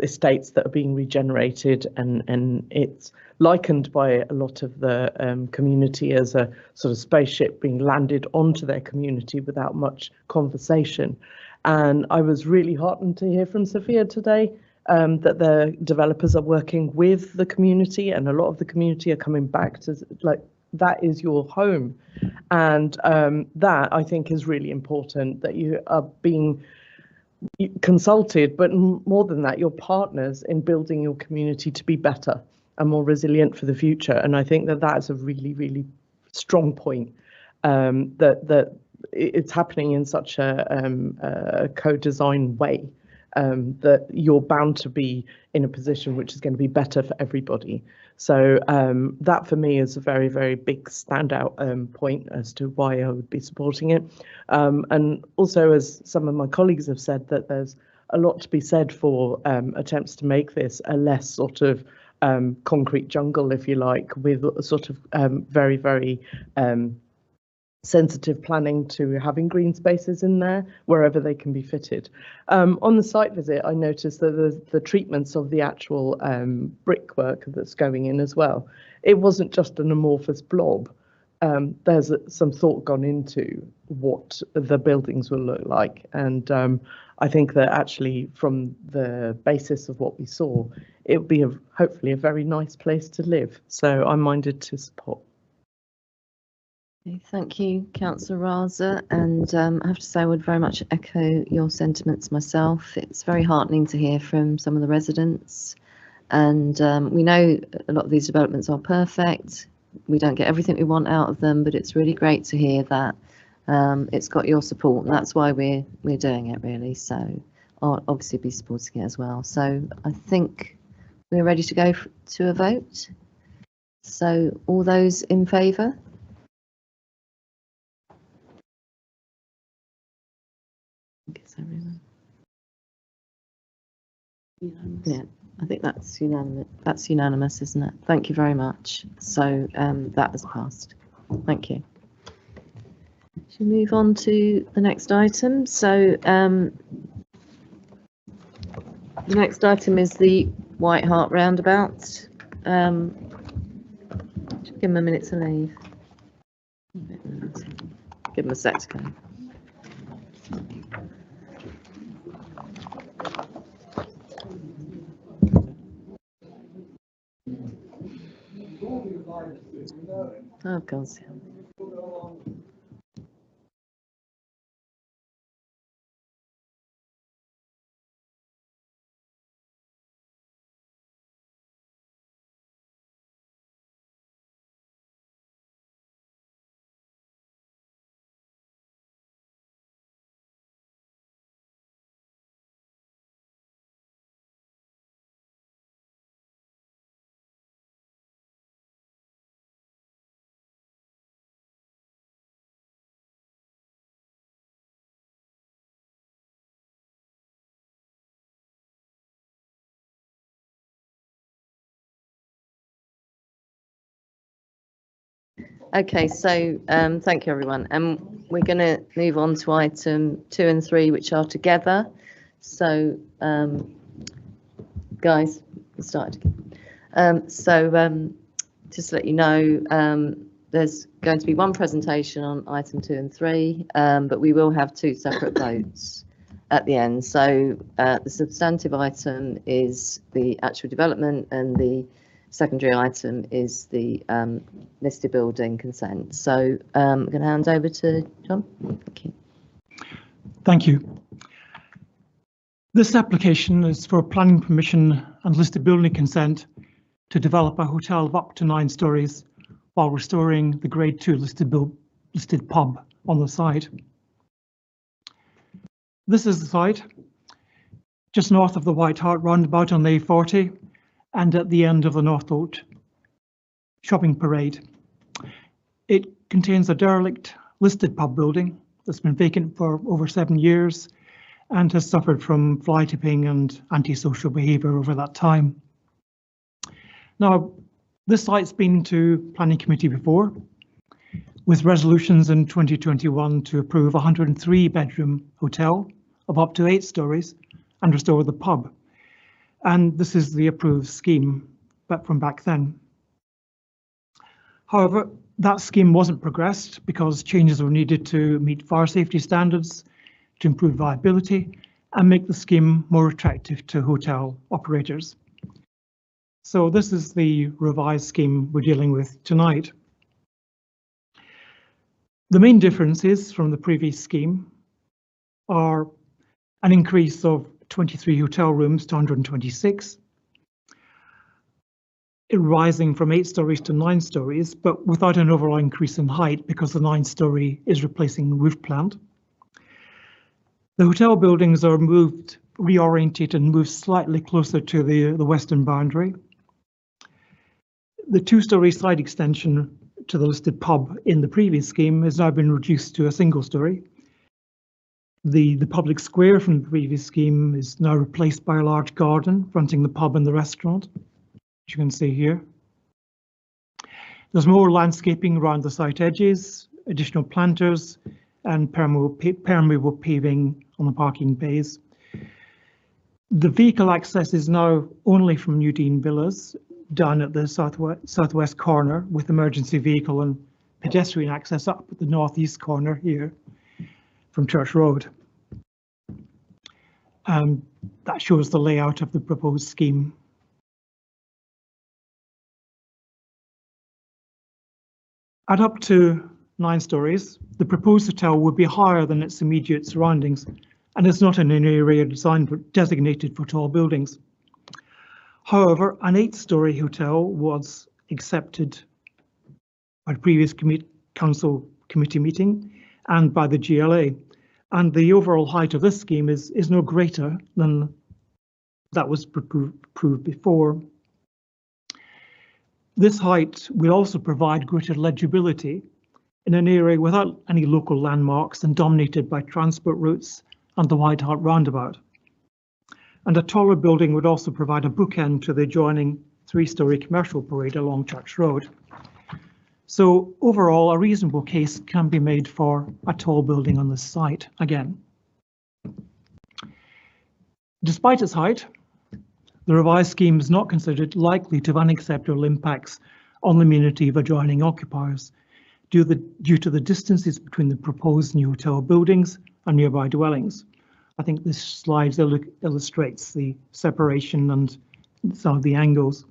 estates that are being regenerated, and it's likened by a lot of the community as a sort of spaceship being landed onto their community without much conversation. And I was really heartened to hear from Sophia today that the developers are working with the community, and a lot of the community are coming back to, like, that is your home. And that, I think, is really important, that you are being consulted, but more than that, your partners in building your community to be better and more resilient for the future. And I think that that's a really, really strong point, that it's happening in such a co-design way, that you're bound to be in a position which is going to be better for everybody. So that for me is a very, very big standout point as to why I would be supporting it. And also, as some of my colleagues have said, that there's a lot to be said for attempts to make this a less sort of concrete jungle, if you like, with a sort of very, very sensitive planning to having green spaces in there wherever they can be fitted. On the site visit, I noticed that the treatments of the actual brickwork that's going in as well, it wasn't just an amorphous blob. There's some thought gone into what the buildings will look like. And I think that actually from the basis of what we saw, it would be hopefully a very nice place to live. So I'm minded to support. Thank you, Councillor Raza, and I have to say I would very much echo your sentiments myself. It's very heartening to hear from some of the residents, and we know a lot of these developments are perfect. We don't get everything we want out of them, but it's really great to hear that it's got your support, and that's why we're doing it, really. So I'll obviously be supporting it as well. So I think we're ready to go to a vote. So all those in favour? Yeah, I think that's unanimous. That's unanimous, isn't it? Thank you very much. So that has passed. Thank you. Should we move on to the next item? So the next item is the White Hart roundabout. Should give them a minute to leave. Give them a sec to go. Oh, God. Okay, so thank you, everyone. And we're going to move on to item 2 and 3, which are together. So, guys, we started again. Just to let you know, there's going to be one presentation on item 2 and 3, but we will have 2 separate votes at the end. So the substantive item is the actual development, and the secondary item is the listed building consent. So I'm going to hand over to John. Thank you. Thank you. This application is for planning permission and listed building consent to develop a hotel of up to 9 stories while restoring the Grade 2 listed pub on the site. This is the site, just north of the Hart roundabout on the A40 and at the end of the Northolt shopping parade. It contains a derelict listed pub building that's been vacant for over 7 years and has suffered from fly tipping and antisocial behaviour over that time. Now, this site's been to planning committee before, with resolutions in 2021 to approve a 103-bedroom hotel of up to 8 stories and restore the pub. And this is the approved scheme, but from back then. However, that scheme wasn't progressed because changes were needed to meet fire safety standards, to improve viability and make the scheme more attractive to hotel operators. So this is the revised scheme we're dealing with tonight. The main differences from the previous scheme are an increase of 23 hotel rooms to 126, rising from 8 stories to 9 stories, but without an overall increase in height because the 9-story is replacing the roof plant. The hotel buildings are reorientated and moved slightly closer to the western boundary. The 2-story side extension to the listed pub in the previous scheme has now been reduced to a single story. The public square from the previous scheme is now replaced by a large garden fronting the pub and the restaurant, which you can see here. There's more landscaping around the site edges, additional planters, and permeable paving on the parking bays. The vehicle access is now only from New Dean Villas, down at the southwest corner, with emergency vehicle and pedestrian access up at the northeast corner here from Church Road. That shows the layout of the proposed scheme. At up to 9 stories, the proposed hotel would be higher than its immediate surroundings and is not in an area designated for tall buildings. However, an 8-story hotel was accepted by the previous council committee meeting and by the GLA, and the overall height of this scheme is no greater than that was approved before. This height will also provide greater legibility in an area without any local landmarks and dominated by transport routes and the Hart roundabout. And a taller building would also provide a bookend to the adjoining 3-story commercial parade along Church Road. So overall, a reasonable case can be made for a tall building on this site again. Despite its height, the revised scheme is not considered likely to have unacceptable impacts on the amenity of adjoining occupiers due to the distances between the proposed new hotel buildings and nearby dwellings. I think this slide illustrates the separation and some of the angles.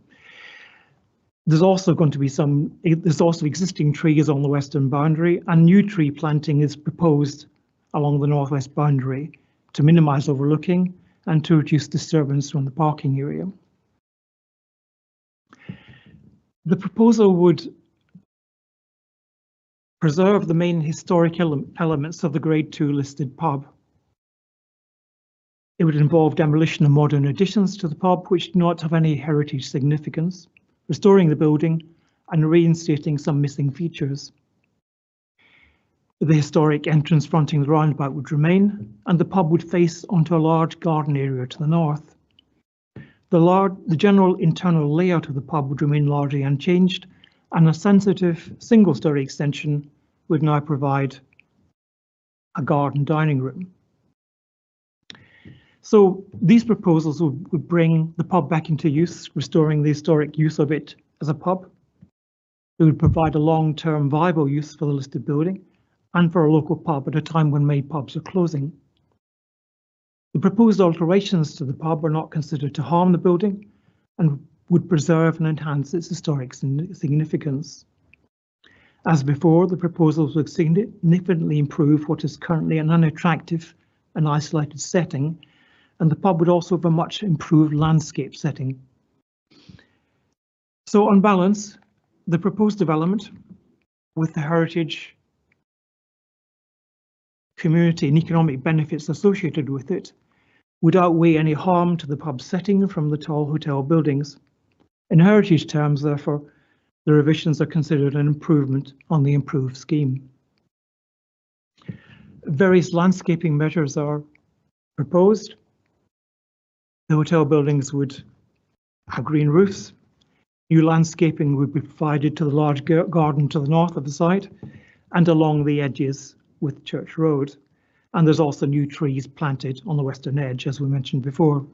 There's also going to be there's also existing trees on the western boundary, and new tree planting is proposed along the northwest boundary to minimise overlooking and to reduce disturbance from the parking area. The proposal would preserve the main historic elements of the Grade 2 listed pub. It would involve demolition of modern additions to the pub which do not have any heritage significance, restoring the building and reinstating some missing features. The historic entrance fronting the roundabout would remain, and the pub would face onto a large garden area to the north. The general internal layout of the pub would remain largely unchanged, and a sensitive single-storey extension would now provide a garden dining room. So these proposals would bring the pub back into use, restoring the historic use of it as a pub. It would provide a long-term viable use for the listed building and for a local pub at a time when many pubs are closing. The proposed alterations to the pub are not considered to harm the building and would preserve and enhance its historic significance. As before, the proposals would significantly improve what is currently an unattractive and isolated setting, and the pub would also have a much improved landscape setting. So on balance, the proposed development, with the heritage, community and economic benefits associated with it, would outweigh any harm to the pub setting from the tall hotel buildings. In heritage terms, therefore, the revisions are considered an improvement on the improved scheme. Various landscaping measures are proposed. The hotel buildings would have green roofs. New landscaping would be provided to the large garden to the north of the site and along the edges with Church Road. And there's also new trees planted on the western edge, as we mentioned before.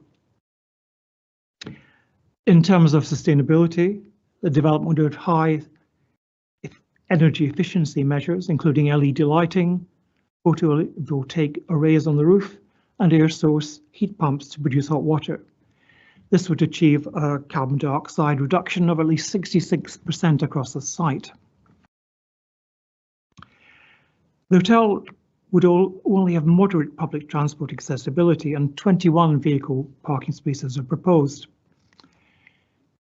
In terms of sustainability, the development would have high energy efficiency measures, including LED lighting, photovoltaic arrays on the roof, and air source heat pumps to produce hot water. This would achieve a carbon dioxide reduction of at least 66% across the site. The hotel would only have moderate public transport accessibility, and 21 vehicle parking spaces are proposed.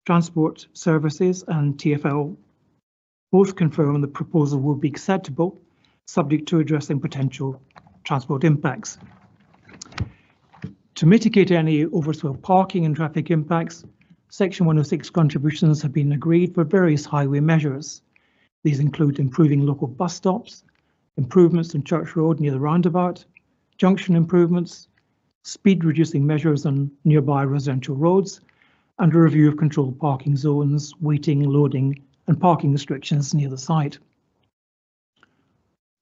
Transport Services and TfL both confirm the proposal will be acceptable, subject to addressing potential transport impacts. To mitigate any overswell parking and traffic impacts, Section 106 contributions have been agreed for various highway measures. These include improving local bus stops, improvements on Church Road near the roundabout, junction improvements, speed reducing measures on nearby residential roads, and a review of controlled parking zones, waiting, loading, and parking restrictions near the site.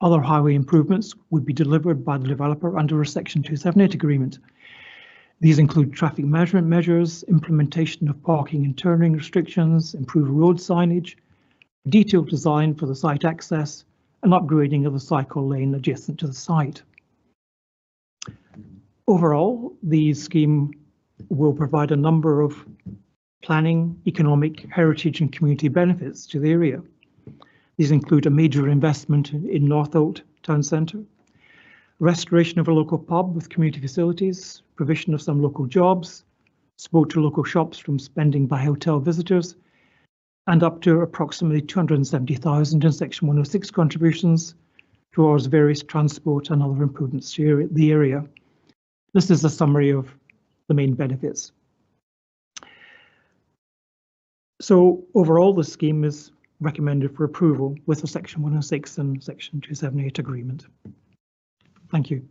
Other highway improvements would be delivered by the developer under a Section 278 agreement. These include traffic management measures, implementation of parking and turning restrictions, improved road signage, detailed design for the site access, and upgrading of the cycle lane adjacent to the site. Overall, the scheme will provide a number of planning, economic, heritage and community benefits to the area. These include a major investment in Northolt Town Centre, restoration of a local pub with community facilities, provision of some local jobs, support to local shops from spending by hotel visitors, and up to approximately 270,000 in Section 106 contributions towards various transport and other improvements to the area. This is a summary of the main benefits. So overall, the scheme is recommended for approval with the Section 106 and Section 278 agreement. Thank you.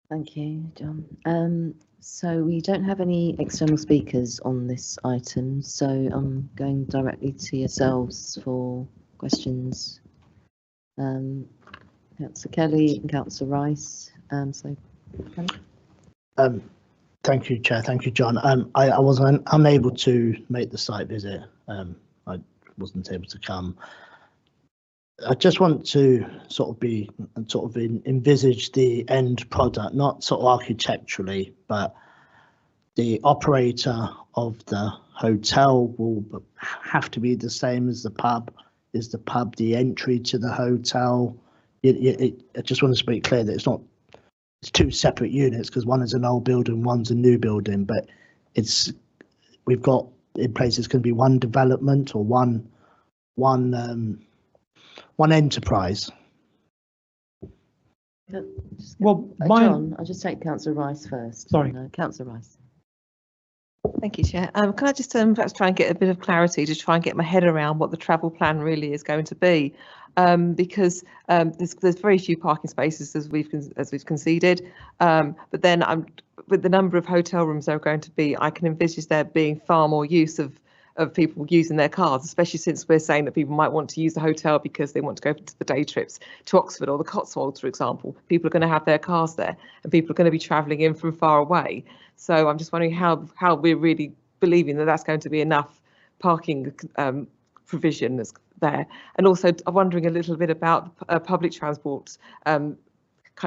Thank you, John. So we don't have any external speakers on this item, so I'm going directly to yourselves for questions. Councillor Kelly and Councillor Rice. Thank you, Chair. Thank you, John. I was unable to make the site visit. I wasn't able to come. I just want to envisage the end product, not sort of architecturally, but the operator of the hotel will have to be the same as the pub. Is the pub the entry to the hotel? I just want to be clear that it's two separate units, because one is an old building, one's a new building, but we've got in place it's going to be one development or one enterprise. Well, John, I'll just take Councillor Rice first. Sorry. Councillor Rice. Thank you, Chair. Can I just perhaps try and get a bit of clarity to try and get my head around what the travel plan really is going to be? Because there's very few parking spaces as we've conceded, but then with the number of hotel rooms there are going to be, I can envisage there being far more use of people using their cars, especially since we're saying that people might want to use the hotel because they want to go to the day trips to Oxford or the Cotswolds, for example. People are going to have their cars there, and people are going to be travelling in from far away. So I'm just wondering how we're really believing that that's going to be enough parking provision that's there. And also I'm wondering a little bit about public transport, kind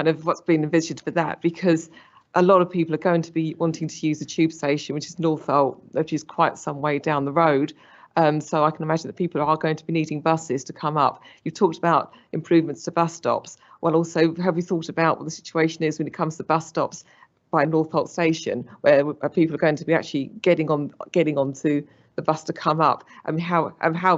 of what's been envisaged for that, because a lot of people are going to be wanting to use the tube station, which is Northolt, which is quite some way down the road. So I can imagine that people are going to be needing buses to come up. You've talked about improvements to bus stops. Well, also, have you thought about what the situation is when it comes to bus stops by Northolt Station, where people are going to be actually getting onto the bus to come up, and how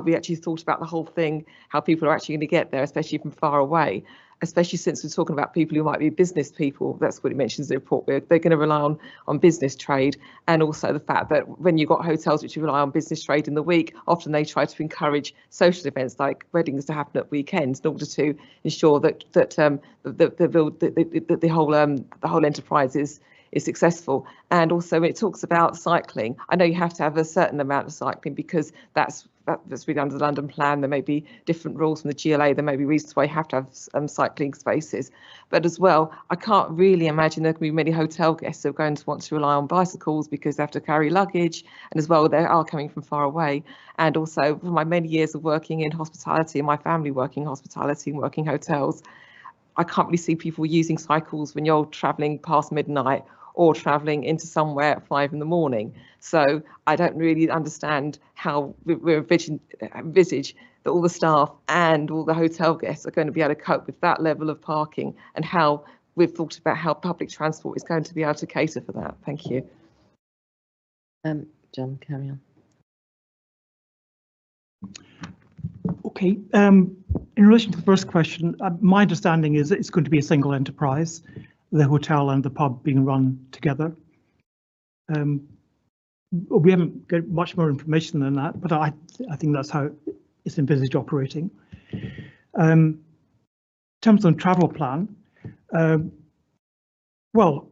we actually thought about the whole thing, how people are actually going to get there, especially from far away, especially since we're talking about people who might be business people. That's what it mentions in the report, where they're going to rely on business trade, and also the fact that when you've got hotels which rely on business trade in the week, often they try to encourage social events like weddings to happen at weekends in order to ensure that the whole enterprise is successful. And also it talks about cycling. I know you have to have a certain amount of cycling because that's really under the London plan. There may be different rules from the GLA. There may be reasons why you have to have cycling spaces. But as well, I can't really imagine there can be many hotel guests who are going to want to rely on bicycles because they have to carry luggage. And as well, they are coming from far away. And also, for my many years of working in hospitality and my family working in hospitality and working hotels, I can't really see people using cycles when you're travelling past midnight or travelling into somewhere at 5 in the morning. So I don't really understand how we envisage that all the staff and all the hotel guests are going to be able to cope with that level of parking, and how we've thought about how public transport is going to be able to cater for that. Thank you. John, carry on. Okay. In relation to the first question, my understanding is that it's going to be a single enterprise, the hotel and the pub being run together. We haven't got much more information than that, but I think that's how it's envisaged operating. In terms of the travel plan, well,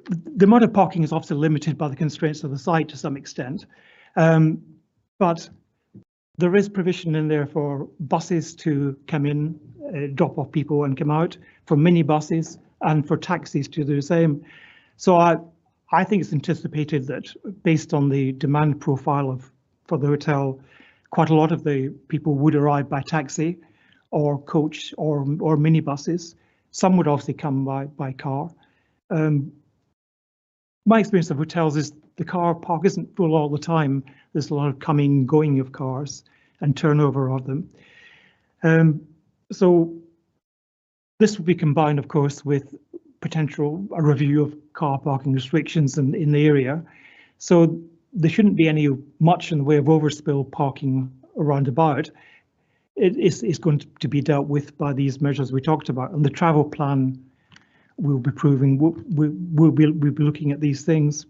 the amount of parking is obviously limited by the constraints of the site to some extent, but there is provision in there for buses to come in, drop off people and come out, for minibuses and for taxis to do the same. So I think it's anticipated that based on the demand profile for the hotel, quite a lot of the people would arrive by taxi or coach or minibuses. Some would obviously come by car. My experience of hotels is the car park isn't full all the time. There's a lot of coming and going of cars and turnover of them. So this will be combined, of course, with a review of car parking restrictions in the area. So there shouldn't be much in the way of overspill parking around about. It's going to be dealt with by these measures we talked about, and the travel plan will be proving we'll be looking at these things.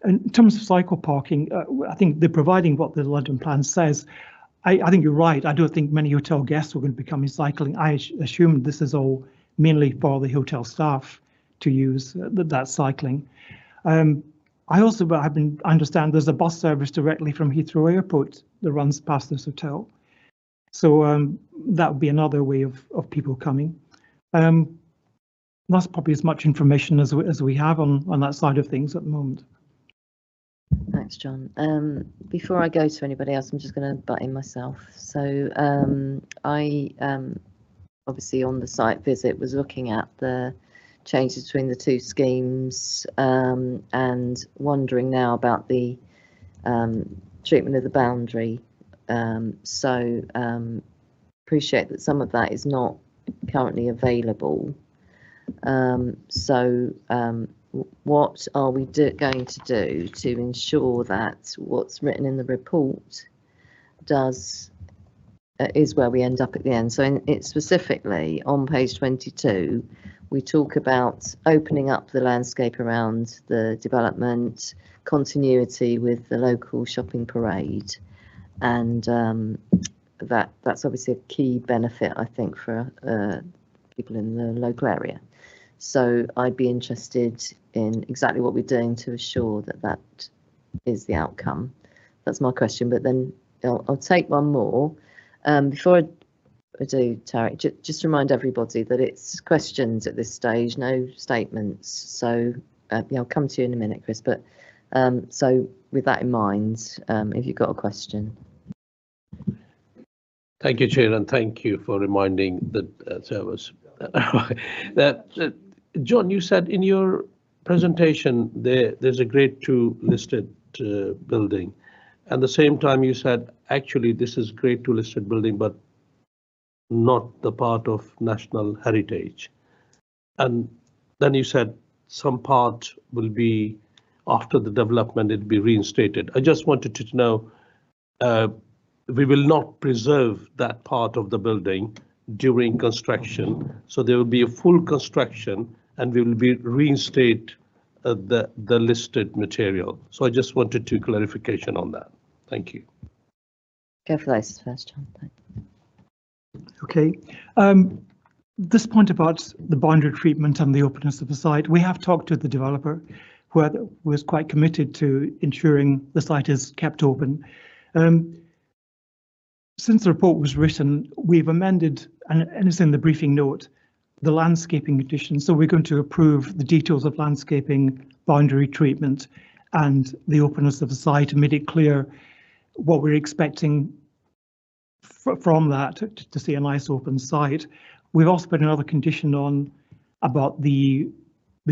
In terms of cycle parking, I think they're providing what the London plan says. I think you're right. I don't think many hotel guests are going to be coming cycling. I assume this is all mainly for the hotel staff to use that cycling. I also understand there's a bus service directly from Heathrow Airport that runs past this hotel. So that would be another way of people coming. That's probably as much information as we have on that side of things at the moment. Thanks, John. Before I go to anybody else, I'm just going to butt in myself. So I obviously on the site visit was looking at the changes between the two schemes, and wondering now about the treatment of the boundary. Appreciate that some of that is not currently available. What are we going to do to ensure that what's written in the report is where we end up at the end? So it specifically on page 22, we talk about opening up the landscape around the development, continuity with the local shopping parade, and that's obviously a key benefit, I think, for people in the local area. So I'd be interested in exactly what we're doing to assure that that is the outcome. That's my question, but then I'll take one more. Before I do, Tarek, just remind everybody that it's questions at this stage, no statements. So yeah, I'll come to you in a minute, Chris, but so with that in mind, if you've got a question. Thank you, Chair, and thank you for reminding the service. John, you said in your presentation there's a grade 2 listed building. At the same time, you said actually this is grade 2 listed building, but not the part of national heritage. And then you said some part will be after the development, it'll be reinstated. I just wanted to know, we will not preserve that part of the building during construction. So there will be a full construction and we will be reinstate the listed material. So I just wanted to clarification on that. Thank you. Go for those first, John. Thanks. Okay. This point about the boundary treatment and the openness of the site, we have talked to the developer who was quite committed to ensuring the site is kept open. Since the report was written, we've amended, and it's in the briefing note, the landscaping conditions. So we're going to approve the details of landscaping, boundary treatment, and the openness of the site, and made it clear what we're expecting from that to see a nice open site. We've also put another condition on about the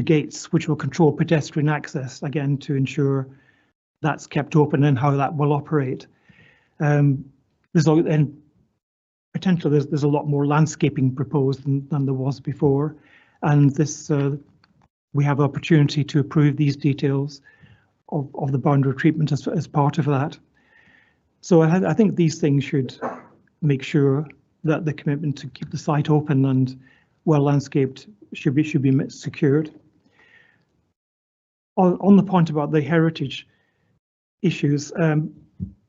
gates, which will control pedestrian access, again, to that's kept open and how that will operate. There's a lot more landscaping proposed than there was before, and this we have opportunity to approve these details of the boundary treatment as part of that. So I think these things should make sure that the commitment to keep the site open and well landscaped should be secured. On the point about the heritage issues,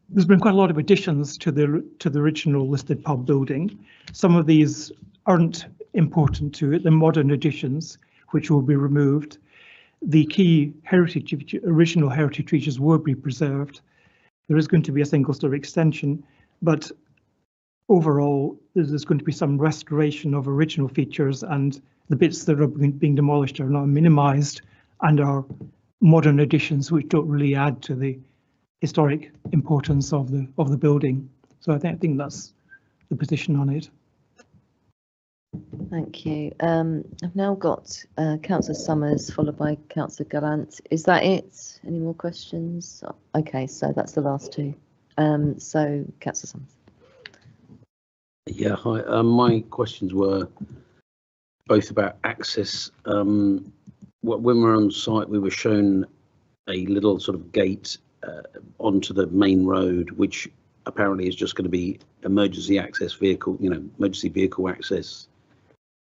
there's been quite a lot of additions to the original listed pub building. Some of these aren't important to it, the modern additions, which will be removed. The key original heritage features will be preserved. There is going to be a single story extension, but overall there's going to be some restoration of original features, and the bits that are being demolished are now minimised and are modern additions which don't really add to the historic importance of the building. So I think that's the position on it. Thank you. I've now got Councillor Summers followed by Councillor Gallant. Is that it? Any more questions? Okay, so that's the last two. So Councillor Summers. Yeah, hi. My questions were both about access. When we were on site, we were shown a little sort of gate onto the main road, which apparently is just going to be emergency access vehicle, emergency vehicle access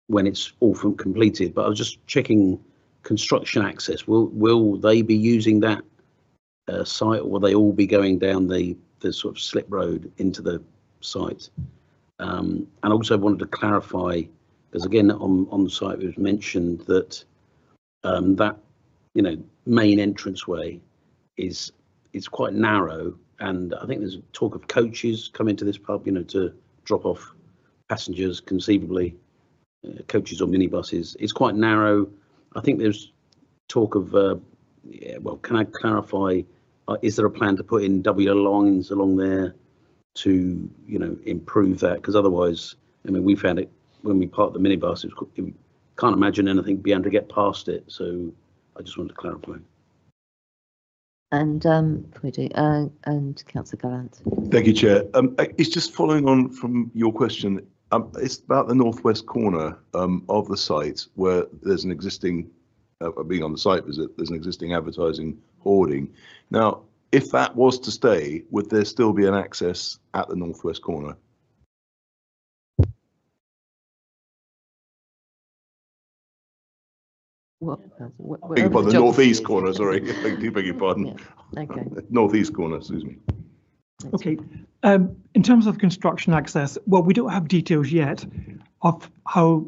when it's all completed. But I was just checking construction access. Will they be using that site, or will they all be going down the sort of slip road into the site? And also wanted to clarify, because again on the site it was mentioned that that main entranceway is quite narrow, and I think there's talk of coaches coming to this pub, to drop off passengers, conceivably coaches or minibuses. It's quite narrow. I think there's talk of can I clarify, is there a plan to put in W lines along there to improve that? Because otherwise, we found it when we parked the minibus, can't imagine anything being able to get past it. So I just wanted to clarify. And we do, and Councillor Gallant. Thank you, Chair. It's just following on from your question. It's about the northwest corner of the site where there's an existing, being on the site visit, there's an existing advertising hoarding. Now, if that was to stay, would there still be an access at the northwest corner? What, Beg your pardon, the northeast corner, sorry. I do beg your pardon. Yeah. Okay. Northeast corner, excuse me. Okay. In terms of construction access, well, we don't have details yet of how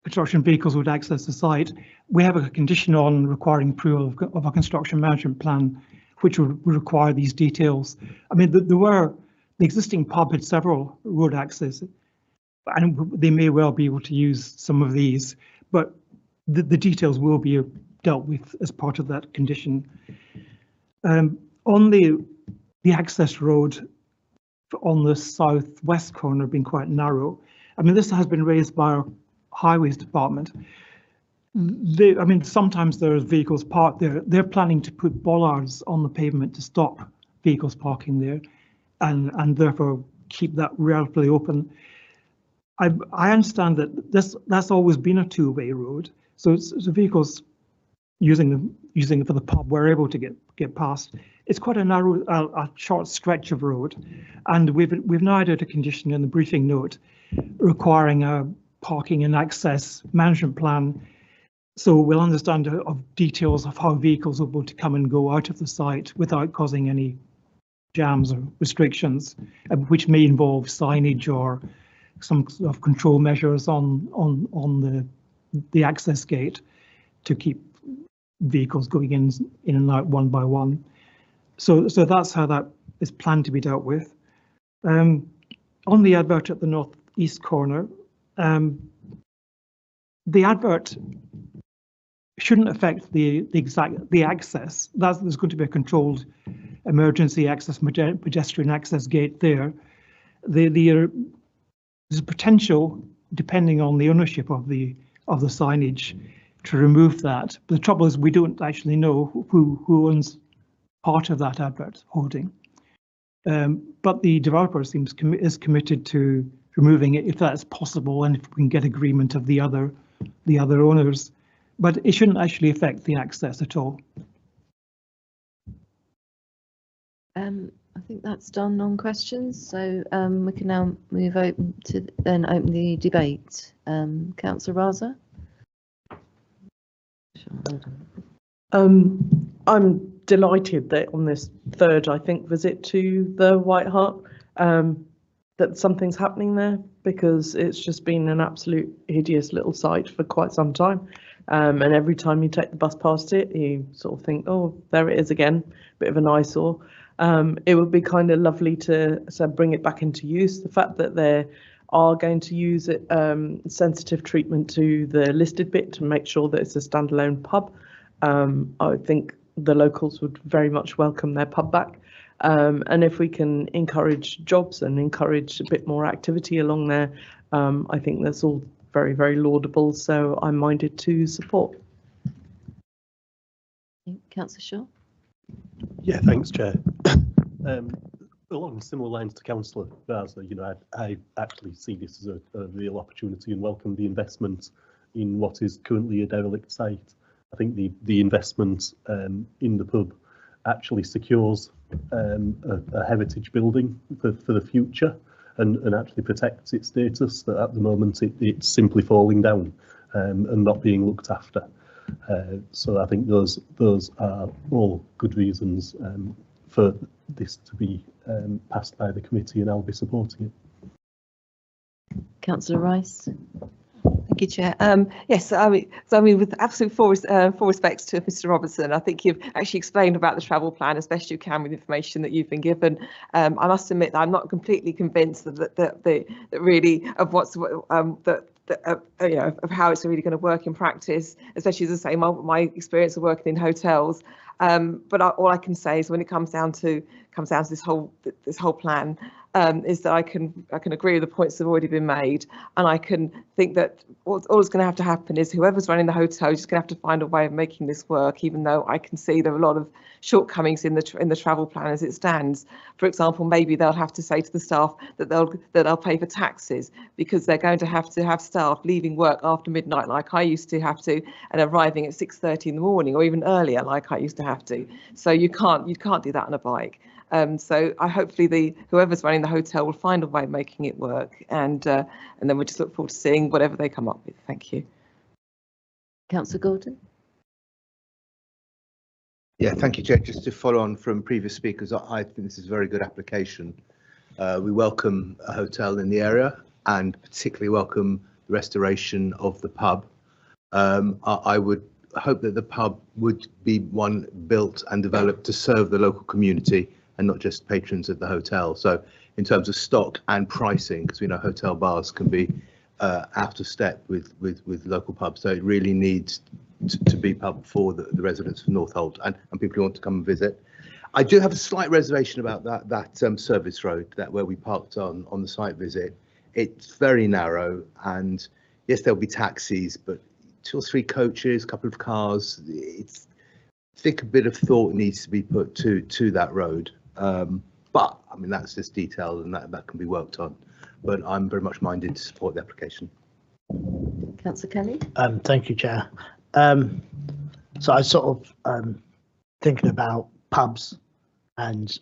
construction vehicles would access the site. We have a condition on requiring approval of a construction management plan, which would require these details. I mean, the existing pub had several road access, and they may well be able to use some of these, but the details will be dealt with as part of that condition. On the access road on the southwest corner being quite narrow, I mean, this has been raised by our highways department. I mean, sometimes there's vehicles parked there. They're planning to put bollards on the pavement to stop vehicles parking there, and therefore keep that relatively open. I understand that that's always been a two-way road, so vehicles using it for the pub were able to get past. It's quite a narrow, a short stretch of road, and we've now added a condition in the briefing note requiring a parking and access management plan. So we'll understand of details of how vehicles will be able to come and go out of the site without causing any jams or restrictions, which may involve signage or some sort of control measures on the access gate to keep vehicles going in and out one by one. So that's how that is planned to be dealt with. On the advert at the northeast corner, the advert shouldn't affect the access. There's going to be a controlled emergency access, pedestrian access gate there. There's a potential, depending on the ownership of the signage, to remove that. But the trouble is we don't actually know who owns part of that advert holding. But the developer is committed to removing it if that's possible, and if we can get agreement of the other owners. But it shouldn't actually affect the access at all. I think that's done on questions, so we can now move open to open the debate. Councillor Raza. I'm delighted that on this third, I think, visit to the White Hart, that something's happening there, because it's just been an absolute hideous little site for quite some time. And every time you take the bus past it, you sort of think, oh, there it is again, bit of an eyesore. It would be kind of lovely to bring it back into use. The fact that they are going to use it, sensitive treatment to the listed bit to make sure that it's a standalone pub. I think the locals would very much welcome their pub back. And if we can encourage jobs and encourage a bit more activity along there, I think that's all very, very laudable. So I'm minded to support. Councillor Shaw. Yeah, thanks, Chair. Along similar lines to Councillor Raza, you know, I actually see this as a real opportunity and welcome the investment in what is currently a derelict site. I think the investment in the pub actually secures a heritage building for the future, and actually protects its status that at the moment it's simply falling down and not being looked after. So I think those are all good reasons for this to be passed by the committee, and I'll be supporting it. Councillor Rice. Thank you, Chair. Yes, I mean, with absolute full respects to Mr. Robertson, I think you've actually explained about the travel plan as best you can with information that you've been given. I must admit that I'm not completely convinced that really of what's you know, of how it's really going to work in practice, especially as I say, my experience of working in hotels. But all I can say is when it comes down to this whole plan, is that I can agree with the points that have already been made, and I can think that all is going to have to happen is whoever's running the hotel is just going to have to find a way of making this work. Even though I can see there are a lot of shortcomings in the travel plan as it stands. For example, maybe they'll have to say to the staff that they'll pay for taxis because they're going to have staff leaving work after midnight, like I used to have to, and arriving at 6:30 in the morning or even earlier, like I used to have to. So you can't do that on a bike. So hopefully whoever's running the hotel will find a way of making it work, and then we'll just look forward to seeing whatever they come up with. Thank you. Councillor Gordon. Yeah, thank you, Chair. Just to follow on from previous speakers, I think this is a very good application. We welcome a hotel in the area and particularly welcome the restoration of the pub. I would hope that the pub would be one built and developed to serve the local community and not just patrons of the hotel. So in terms of stock and pricing, because we know hotel bars can be out of step with local pubs. So it really needs to be pub for the residents of Northolt and people who want to come and visit. I do have a slight reservation about that service road where we parked on the site visit. It's very narrow, and yes, there'll be taxis, but 2 or 3 coaches, a couple of cars. I think a bit of thought needs to be put to that road. But I mean, that's just detail, and that can be worked on. But I'm very much minded to support the application. Councillor Kelly. Thank you, Chair. So I sort of thinking about pubs, and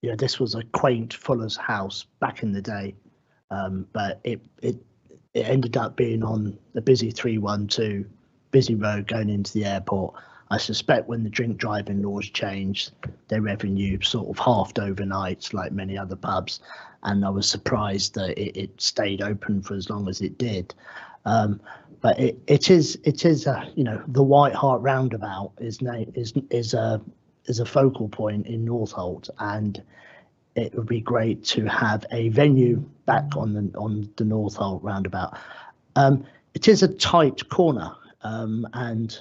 yeah, this was a quaint Fuller's house back in the day, but it ended up being on the busy 312 busy road going into the airport. I suspect when the drink driving laws changed, their revenue sort of halved overnight, like many other pubs, and I was surprised that it stayed open for as long as it did. But it is the White Hart roundabout is a focal point in Northolt, and it would be great to have a venue back on the Northolt roundabout. It is a tight corner, and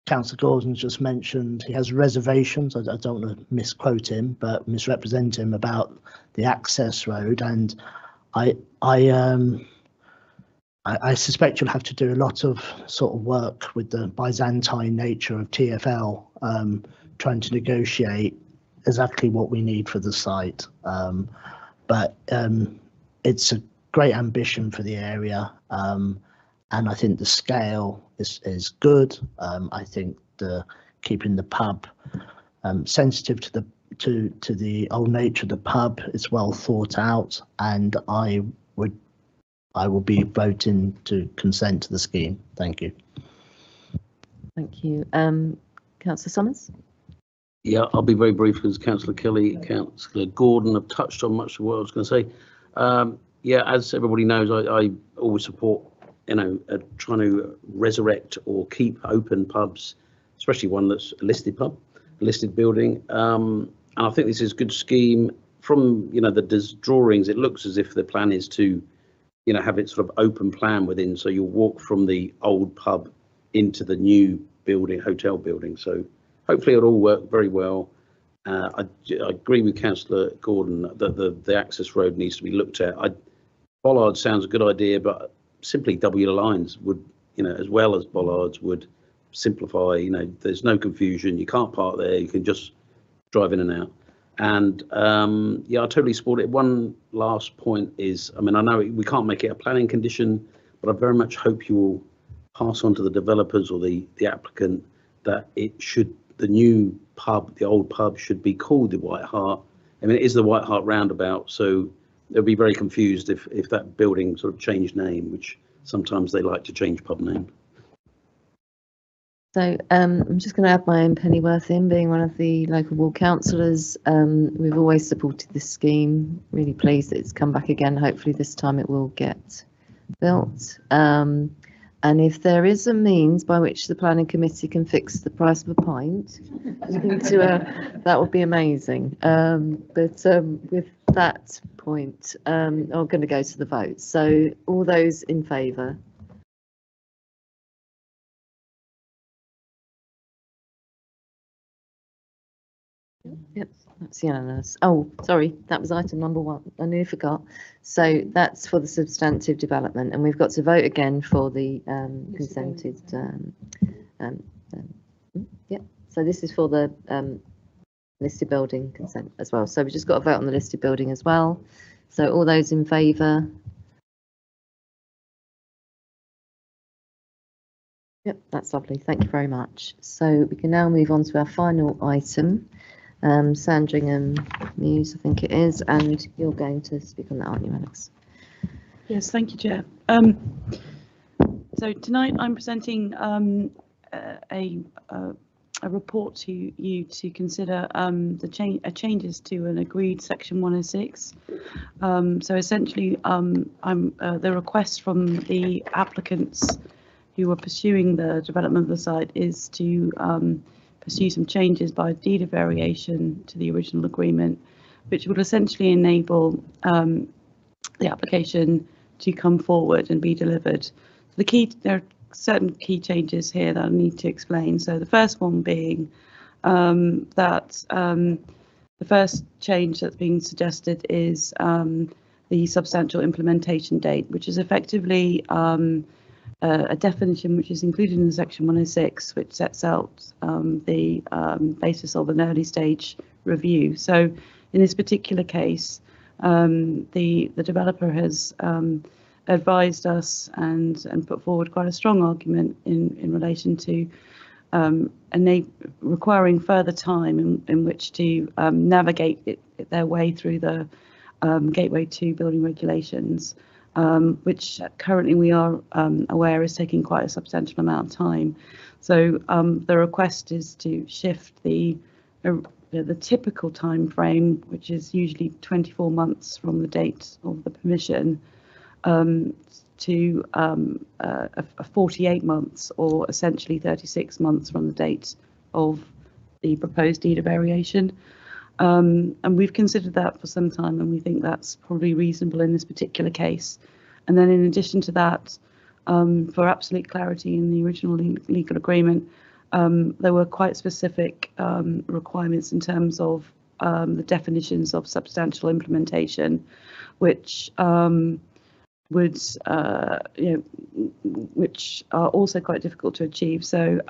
Councillor Gordon's just mentioned he has reservations. I don't want to misquote him, but misrepresent him about the access road, and I suspect you'll have to do a lot of sort of work with the Byzantine nature of TfL, trying to negotiate exactly what we need for the site. But it's a great ambition for the area, and I think the scale is good. I think keeping the pub sensitive to the old nature of the pub is well thought out, and I will be voting to consent to the scheme. Thank you. Thank you. Councillor Summers. Yeah, I'll be very brief because Councillor Kelly, Councillor Gordon have touched on much of what I was going to say. Yeah, as everybody knows, I always support, trying to resurrect or keep open pubs, especially one that's a listed pub, a listed building. And I think this is a good scheme. From the drawings, it looks as if the plan is to have it sort of open plan within, so you'll walk from the old pub into the new building, hotel building. So hopefully it'll all work very well. I agree with Councillor Gordon that the access road needs to be looked at. Bollards sounds a good idea, but simply W lines would, as well as bollards, would simplify. There's no confusion. You can't park there. You can just drive in and out. And yeah, I totally support it. One last point is, I know we can't make it a planning condition, but I very much hope you will pass on to the developers or the applicant that the new pub, the old pub, should be called the White Hart. It is the White Hart roundabout, so they'll be very confused if that building sort of changed name, which sometimes they like to change pub name. So I'm just going to add my own pennyworth in, being one of the local ward councillors. We've always supported this scheme, really pleased that it's come back again. Hopefully this time it will get built. And if there is a means by which the planning committee can fix the price of a pint, that would be amazing. But with that point, I'm going to go to the vote. So all those in favour? Yep, that's unanimous. Oh, sorry, that was item number 1. I nearly forgot. So that's for the substantive development, and we've got to vote again for the consented. Yep. So this is for the listed building consent as well. So we've just got to vote on the listed building as well. So all those in favour? Yep, that's lovely. Thank you very much. So we can now move on to our final item, Sandringham Mews, I think it is, and you're going to speak on that, aren't you, Alex? Yes, thank you, Chair. So tonight I'm presenting a report to you to consider the changes to an agreed Section 106. So essentially, the request from the applicants who are pursuing the development of the site is to pursue some changes by deed of variation to the original agreement, which would essentially enable the application to come forward and be delivered. There are certain key changes here that I need to explain. So the first one being that the first change that's being suggested is the substantial implementation date, which is effectively a definition which is included in the Section 106, which sets out the basis of an early stage review. So in this particular case, the developer has advised us and put forward quite a strong argument in relation to requiring further time in which to navigate their way through the Gateway 2 building regulations, which currently we are aware is taking quite a substantial amount of time. So the request is to shift the typical time frame, which is usually 24 months from the date of the permission, to 48 months, or essentially 36 months from the date of the proposed deed of variation. And we've considered that for some time, and we think that's probably reasonable in this particular case. And then in addition to that, for absolute clarity in the original legal agreement, there were quite specific requirements in terms of the definitions of substantial implementation, which which are also quite difficult to achieve. So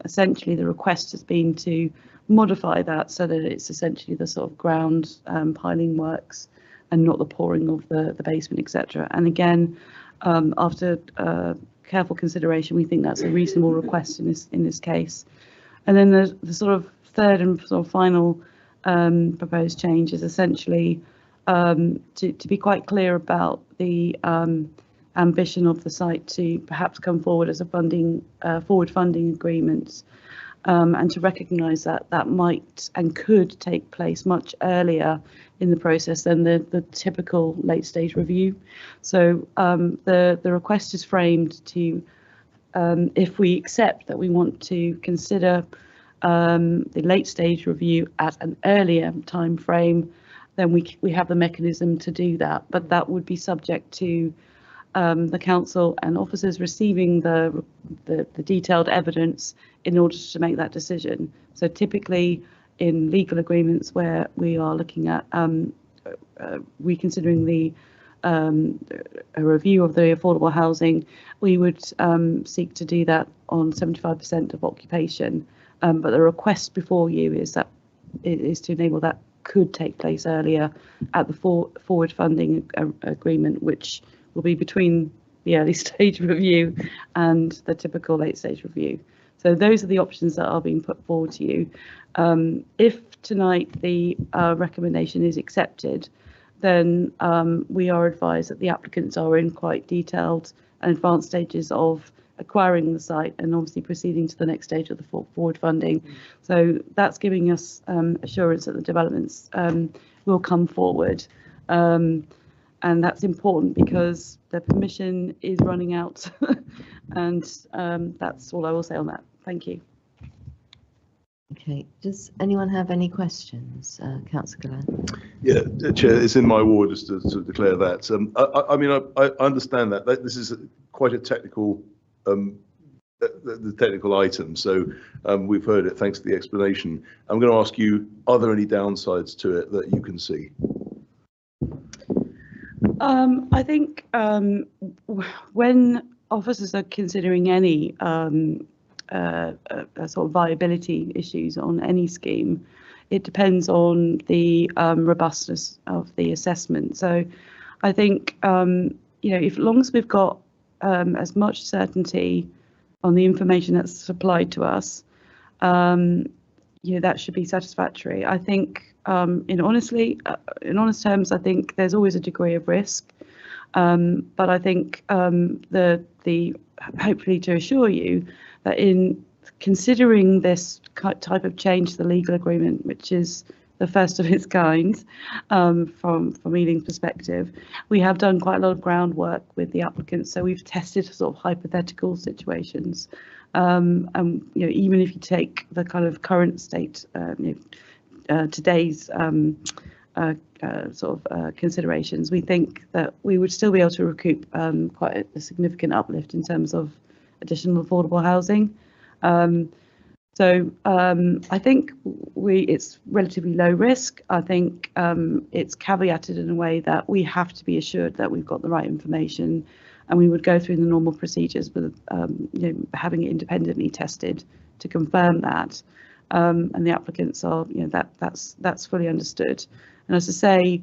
essentially the request has been to modify that so that it's essentially the sort of ground piling works and not the pouring of the basement, etc. And again, after careful consideration, we think that's a reasonable request in this case. And then the sort of third and sort of final proposed change is essentially to be quite clear about the ambition of the site to perhaps come forward as a forward funding agreement, and to recognise that that might and could take place much earlier in the process than the typical late stage review. So the request is framed to, if we accept that we want to consider the late stage review at an earlier time frame, then we have the mechanism to do that, but that would be subject to the council and officers receiving the detailed evidence in order to make that decision. So typically in legal agreements where we are looking at reconsidering a review of the affordable housing, we would seek to do that on 75% of occupation. But the request before you is to enable that could take place earlier at the forward funding agreement, which will be between the early stage review and the typical late stage review. So those are the options that are being put forward to you. If tonight the recommendation is accepted, then we are advised that the applicants are in quite detailed and advanced stages of acquiring the site and obviously proceeding to the next stage of the forward funding. So that's giving us assurance that the developments will come forward. And that's important because the permission is running out. And that's all I will say on that. Thank you. Okay, does anyone have any questions? Councillor Gillan? Yeah, Chair, it's in my ward just to declare that. I mean, I understand that this is quite a technical the technical item. So we've heard it. Thanks for the explanation. I'm going to ask you, are there any downsides to it that you can see? I think when officers are considering any sort of viability issues on any scheme, it depends on the robustness of the assessment. So I think, if as long as we've got as much certainty on the information that's supplied to us, that should be satisfactory. I think, in honest terms, I think there's always a degree of risk, but I think hopefully to assure you that in considering this type of change to the legal agreement, which is the first of its kind, from Ealing's perspective, we have done quite a lot of groundwork with the applicants. So we've tested sort of hypothetical situations, and even if you take the kind of current state, today's considerations, we think that we would still be able to recoup quite a significant uplift in terms of additional affordable housing. So I think it's relatively low risk. I think it's caveated in a way that we have to be assured that we've got the right information, and we would go through the normal procedures with having it independently tested to confirm that. And the applicants are, that's fully understood. And as I say,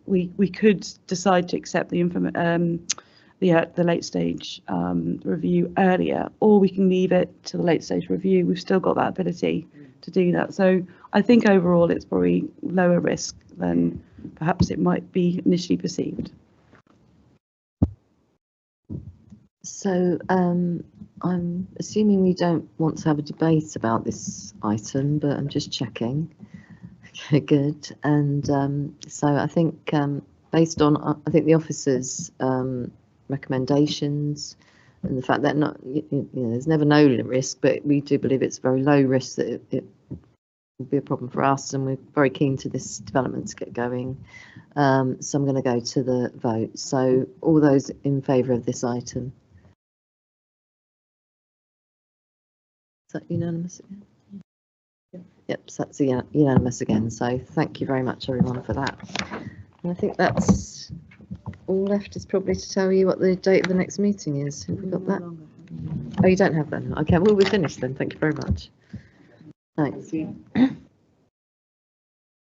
we could decide to accept the late stage review earlier, or we can leave it to the late stage review. We've still got that ability to do that. So I think overall it's probably lower risk than perhaps it might be initially perceived. So I'm assuming we don't want to have a debate about this item, but I'm just checking. Okay, good. And so I think based on the officers' recommendations and the fact that there's never no risk, but we do believe it's very low risk that it will be a problem for us, and we're very keen to this development to get going. So I'm going to go to the vote. So all those in favour of this item? Is that unanimous again? Yep, so that's unanimous again. So thank you very much, everyone, for that. And I think that's all left is probably to tell you what the date of the next meeting is. Have we got that? Oh, you don't have that? Okay, well, we're finished then. Thank you very much. Thanks.